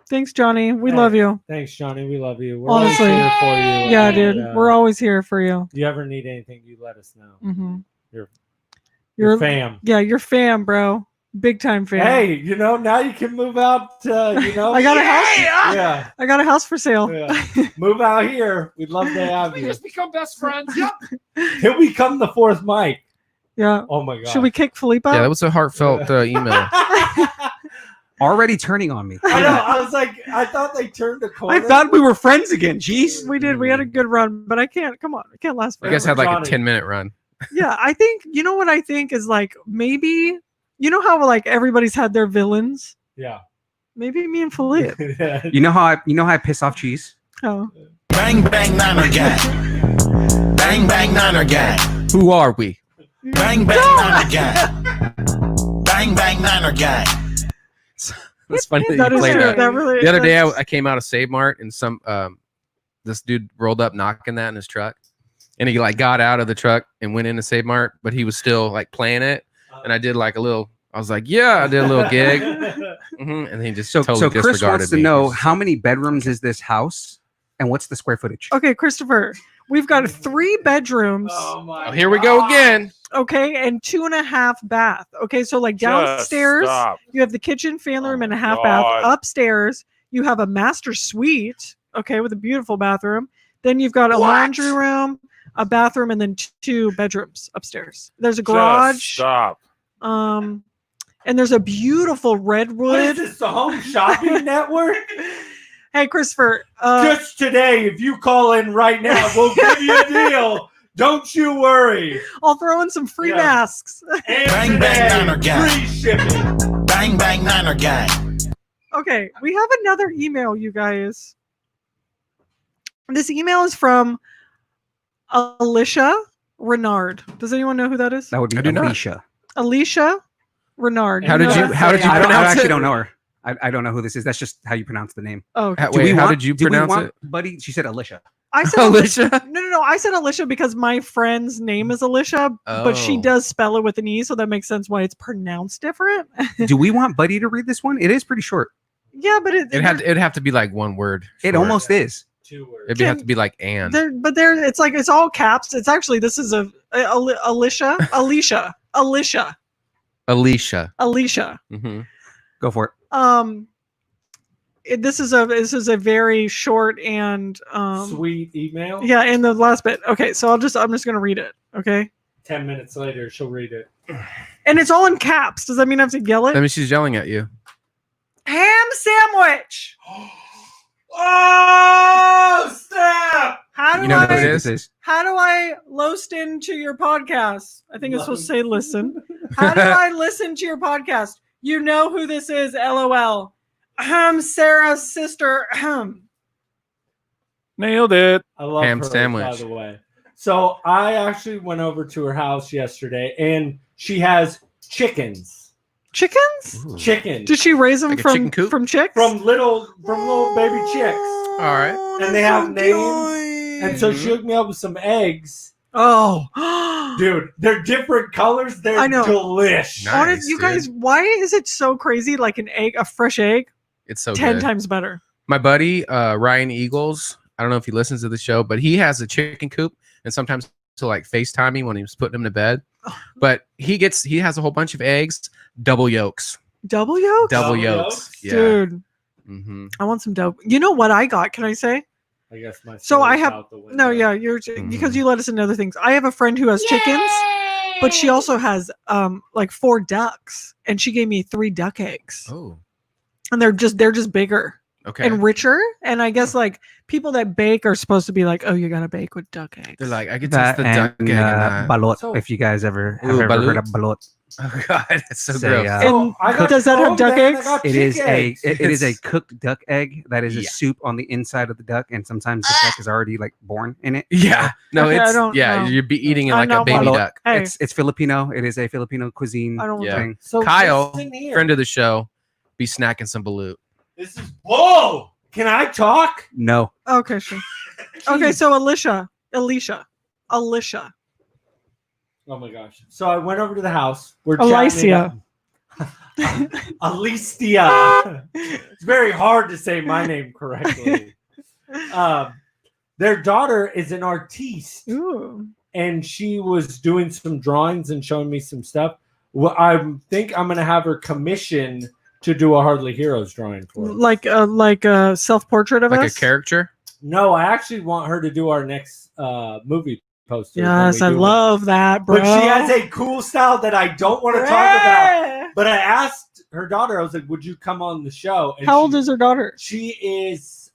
Thanks, Johnny. We Hey. love you. Thanks, Johnny. We love you. We're Honestly. always here for you. Yeah, and, dude. We're always here for you. If you ever need anything, you let us know. Mm-hmm. You're You're fam. Yeah, you're fam, bro. Big time fam. Hey, now you can move out. I got a house. Yeah, I got a house for sale. yeah. Move out here. We'd love to have you. become best friends. Yep. He'll become the fourth mic. Yeah. Oh my god. Should we kick Felipe out? Yeah, that was a heartfelt email. Already turning on me. I know. I was like, I thought they turned a corner. I thought we were friends again. Jeez. We did. We had a good run, but I can't. Come on, I can't last You forever. guys had like a Johnny. 10-minute run. Yeah, I think you know what I think is like maybe you know how like everybody's had their villains. Yeah. Maybe me and Felipe. You know how I piss off cheese? Oh, Bang bang niner gang. Bang bang niner gang. Who are we? Bang bang niner gang. Bang bang niner gang. It's funny that that you is played true. that. That really. The other day, that's- I came out of Save Mart and some this dude rolled up knocking that in his truck, and he like got out of the truck and went into Save Mart, but he was still like playing it, and I did like a little. I was like, yeah, I did a little gig, and he just So totally Chris disregarded wants to me. know how many bedrooms is this house and what's the square footage? Okay, Christopher, we've got 3 bedrooms. Oh my Oh, here we go again. Okay, and 2.5 bath. Okay, so like downstairs, you have the kitchen, family room, and a half bath. Upstairs, you have a master suite. Okay, with a beautiful bathroom. Then you've got a laundry room, a bathroom, and then 2 bedrooms upstairs. There's a garage. And there's a beautiful What is redwood. this, the Home Shopping Network? Hey, Christopher. Just today, if you call in right now, we'll give you a deal. Don't you worry. I'll throw in some free Yeah. masks. And Bang, bang, niner today, gang. free shipping. Bang bang niner gang. Okay, we have another email, you guys. This email is from Alicia Renard. Does anyone know who that is? That would be I do not. Alicia. Alicia Renard. How did you? How did you I pronounce actually it? don't know her. I don't know who this is. That's just how you pronounce the name. Oh, okay. Do we Wait, how want- did you do we pronounce want- it? Buddy, she said Alicia. I said Alicia? No. I said Alicia because my friend's name is Alicia, but she Oh. does spell it with an E, so that makes sense why it's pronounced different. Do we want Buddy to read this one? It is pretty short. Yeah, but It'd have to be like one word. It short. almost is. 2 words. It'd have to be like and. it's like it's all caps. It's actually this is Alicia. Alicia. Mm-hmm. Go for it. This is a very short and Sweet email. yeah, in the last bit. Okay, so I'm just gonna read it. Okay, 10 minutes later, she'll read it. and it's all in caps. Does that mean I have to yell it? I mean, she's yelling at you. Ham sandwich. Oh, snap! How do You know who I it is? how do I listen to your podcast? I think it's supposed to say listen. How do I listen to your podcast? You know who this is, LOL. Sarah's sister. Nailed it. I love Ham her, sandwich. by the way. So I actually went over to her house yesterday, and she has chickens. Chickens? Chickens. Did she raise them Like a chicken from coop? chicks? From little baby chicks. All right. And they have names. And so she hooked me up with some eggs. Oh, Dude, they're different colors. They're I know. delish. Nice. honest, you dude. guys, why is it so crazy? Like a fresh egg, It's so 10 good. times better. My buddy Ryan Eagles. I don't know if he listens to the show, but he has a chicken coop, and sometimes he'll like FaceTime me when he was putting them to bed. But he has a whole bunch of eggs, double yolks, Double yolks? double Double yolks. yolks? Yeah. Dude, Mm-hmm. I want some dope. You know what I got? Can I say? I guess my So I soul's have out the window. no, yeah, you're because you let us into other things. I have a friend who has chickens, but she also has like 4 ducks, and she gave me 3 duck eggs, Oh, and they're just bigger okay. and richer. And I guess like people that bake are supposed to be like, oh, you gotta bake with duck eggs. They're like, I could That taste the duck and egg. And that. balot. So- If you guys ever have Ooh, ever heard balut. of balot, Oh God, it's so Say, gross. And I got does that have home duck then, I eggs? got it is chick a eggs. it is a It's- cooked duck egg that is a Yeah. soup on the inside of the duck, and sometimes the duck is already like born in it. Yeah, no, Okay, I it's don't know. you'd be eating it I like know a baby balot. duck. Hey, It's Filipino. It is a Filipino cuisine I don't want Yeah. that. thing. So Kyle, listen here. friend of the show, be snacking some balut. This is whoa. Can I talk? No, Okay, sure. Okay, so Alicia. Oh my gosh. So I went over to the house. We're Alicia. chatting it up. Alicia. It's very hard to say my name correctly. Their daughter is an artiste, Ooh. and she was doing some drawings and showing me some stuff. Well, I think I'm going to have her commission to do a Hardly Heroes drawing for us. Like a self-portrait of Like us? a caricature. No, I actually want her to do our next movie poster. when Yes, we I do it. love that, bro. But she has a cool style that I don't want to talk about. But I asked her daughter, I was like, would you come on the show? And How old is her daughter? She is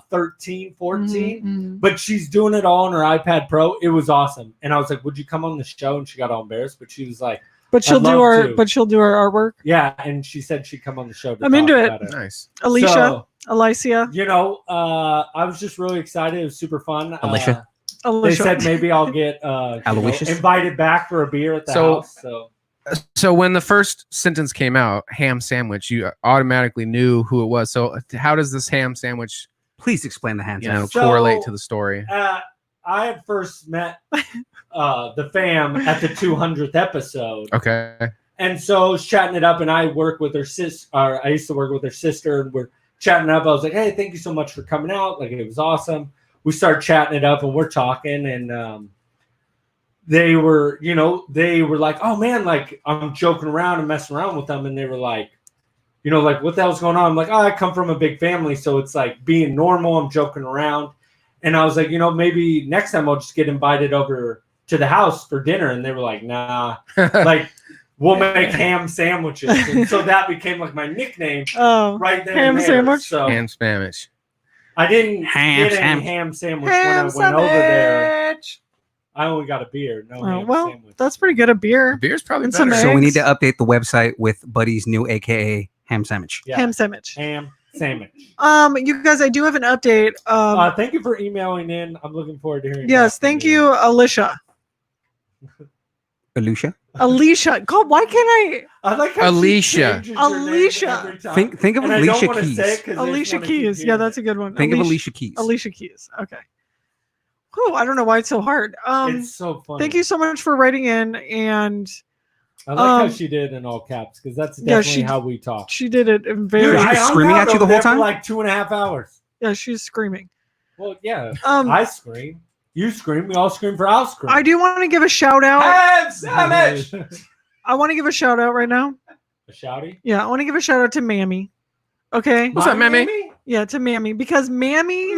13, 14. Mhm. But she's doing it all on her iPad Pro. It was awesome. And I was like, would you come on the show? And she got all embarrassed. But she was like, But she'll I'd do love our to. but she'll do our artwork. yeah. And she said she'd come on the show to I'm talk into it. about it. Nice. Alicia, So, Alicia, you know, I was just really excited. It was super fun. Alicia? They Alicia. said maybe I'll get Aloysius? invited back for a beer at the So- house. So So when the first sentence came out, ham sandwich, you automatically knew who it was. So how does this ham sandwich, Please explain the hand you know, So- correlate to the story? I had first met the fam at the 200th episode. Okay. And so I was chatting it up, and I work with her sister. I used to work with her sister, and we're chatting up. I was like, "Hey, thank you so much for coming out. Like, it was awesome." We started chatting it up, and we're talking, and they were like, "Oh man, like I'm joking around and messing around with them," and they were like, "You know, like what the hell's going on?" I'm like, "Oh, I come from a big family, so it's like being normal. I'm joking around," and I was like, "You know, maybe next time I'll just get invited over to the house for dinner," and they were like, "Nah, like." We'll make ham sandwiches. And so that became like my nickname Oh, right then. Ham and there. sandwich? So Ham sandwich. I didn't Ham get any sandwich. ham sandwich ham when I went sandwich. over there. I only got a beer, no Oh, ham well, sandwich. that's pretty good. A beer, Beer's probably And some better. eggs. So we need to update the website with Buddy's new AKA ham sandwich. Yeah. ham sandwich. Ham sandwich. You guys, I do have an update. Thank you for emailing in. I'm looking forward to hearing. Yes, back from thank you, Alicia. Alicia? Alicia. God, why can't I? I like how Alicia. she changes her name Alicia. every time. Think of And I don't Alicia wanna Keys. say it 'cause I just Alicia wanna keep Keys. Yeah, hearing that's it. a good one. Think of Alicia Keys. Alicia Keys. Okay. Whew, I don't know why it's so hard. It's so funny. Thank you so much for writing in, and I like how um, she did in all caps because that's yeah, definitely she- how we talk. she did it in very. Dude, She I was hung screaming out at you the over whole there for time? like 2.5 hours. Yeah, she's screaming. Well, yeah, Um, I scream. You scream. We all scream for I'll scream. I do want to give a shout out. Ham sandwich. I want to give a shout out right now. A shouty. Yeah, I want to give a shout out to Mammy. Okay. What's up, Mammy? Yeah, to Mammy, because Mammy.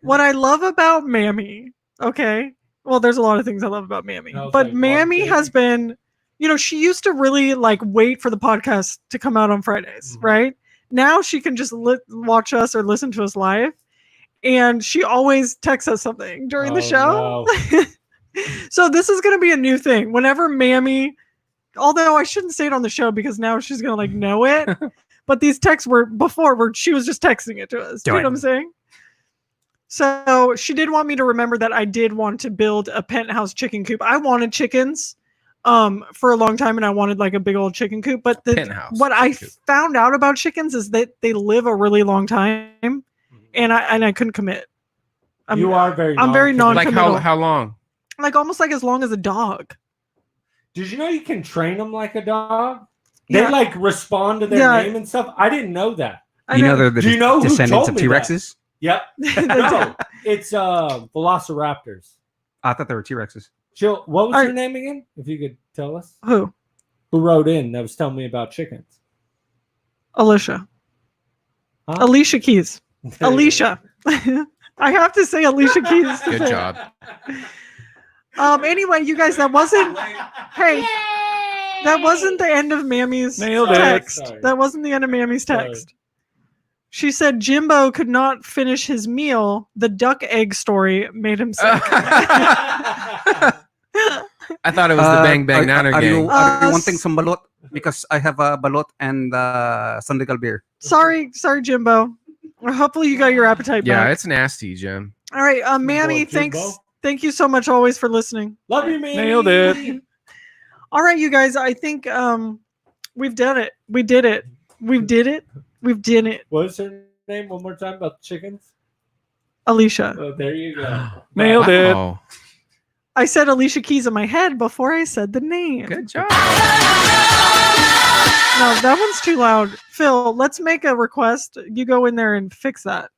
What I love about Mammy. Okay. Well, there's a lot of things I love about Mammy, That was but like one Mammy thing. has been, you know, she used to really like wait for the podcast to come out on Fridays, Mhm. right? Now she can just watch us or listen to us live, and she always texts us something during the Oh, show. no. So this is going to be a new thing. Whenever Mammy, although I shouldn't say it on the show because now she's going to like know it, but these texts were before where she was just texting it to us. Do you know what I'm saying? So she did want me to remember that I did want to build a penthouse chicken coop. I wanted chickens for a long time, and I wanted like a big old chicken coop. But Penthouse what I chicken coop. found out about chickens is that they live a really long time, and I couldn't commit. You are very. I'm very non-committal. Like non-committal. how long? Like almost like as long as a dog. Did you know you can train them like a dog? Yeah. They like respond to their Yeah. name and stuff. I didn't know that. I You know they're the Do you know who descendants told of me T-Rexes? Yep. No, it's Velociraptors. I thought they were T-Rexes. Jill, what was Are- her name again? If you could tell us. Who? Who wrote in that was telling me about chickens? Alicia. Huh? Alicia Keys. Alicia. I have to say Alicia Keys. to Good say it. job. Anyway, you guys, that wasn't. Hey, that wasn't the end of Mammy's Nailed it. text. Sorry. That wasn't the end of Mammy's Sorry. text. She said Jimbo could not finish his meal. The duck egg story made him sick. I thought it was the Bang Bang Niner are gang. you wanting some balot? Because I have a balot and Sandigal beer. sorry, Jimbo. Well, hopefully you got your appetite Yeah, back. it's nasty, Jim. All right, Mammy, Jimbo. thanks. Thank you so much always for listening. Love you, man. Nailed it. All right, you guys, I think we've done it. We did it. We did it. We've done it. What's her name? One more time about the chickens. Alicia. Oh, there you go. Nailed it. Wow. I said Alicia Keys in my head before I said the name. Good job. No, that one's too loud. Phil, let's make a request. You go in there and fix that.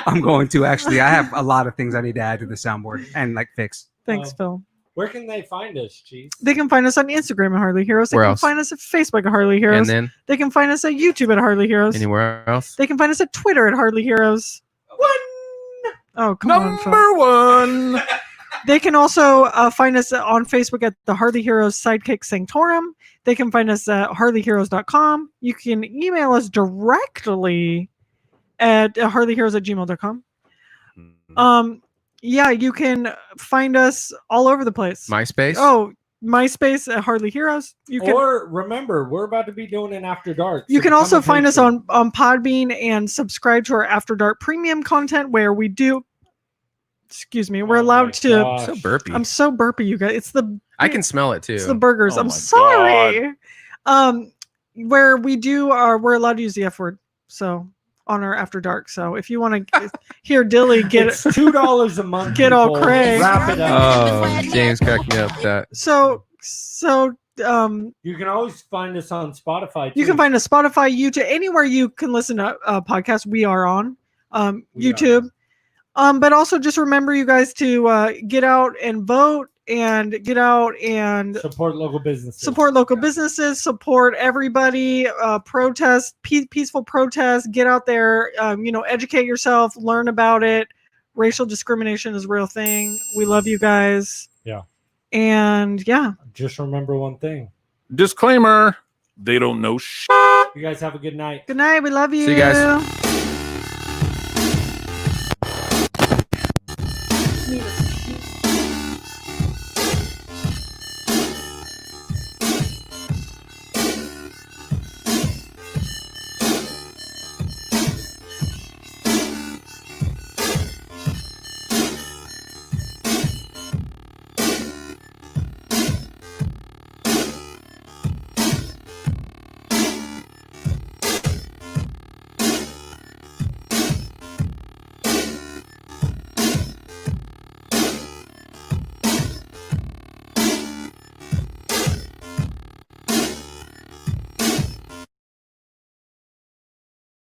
I'm going to actually. I have a lot of things I need to add to the soundboard and like fix. Thanks, Oh. Phil. Where can they find us, Cheese? They can find us on Instagram at Harley Heroes. They Where can else? find us at Facebook at Harley Heroes. And then They can find us at YouTube at Harley Heroes. anywhere else? They can find us at Twitter at Harley Heroes. Oh, come on, Phil. Number one. They can also find us on Facebook at the Harley Heroes Sidekick Sanctorum. They can find us at harleyheroes.com. You can email us directly at harleyheroes@gmail.com. Yeah, you can find us all over the place. MySpace. Oh, MySpace at Harley Heroes. You can, or remember, we're about to be doing an After Dark. you so can become also a find us patron. on Podbean and subscribe to our After Dark premium content where we do. Excuse me, we're Oh my allowed to. gosh. So burpy. I'm so burpy, you guys. It's the I can smell it too. It's the burgers. Oh I'm my sorry. Where we do we're allowed to use the F word. So on our After Dark. So if you want to hear Dilly get It's $2 a month. Get all people. cray. Wrap it up. Oh, James cracked me up with that. so You can always find us on Spotify. you can too. find us Spotify, YouTube, anywhere you can listen to podcasts. We are on We YouTube. But also just remember, you guys, to get out and vote and get out and support local businesses. support local businesses, support everybody, protest, peaceful protest, get out there, educate yourself, learn about it. Racial discrimination is a real thing. We love you guys. Yeah. And yeah. Just remember one thing. Disclaimer: they don't know shit. You guys have a good night. Good night. We love you. See you guys. Need a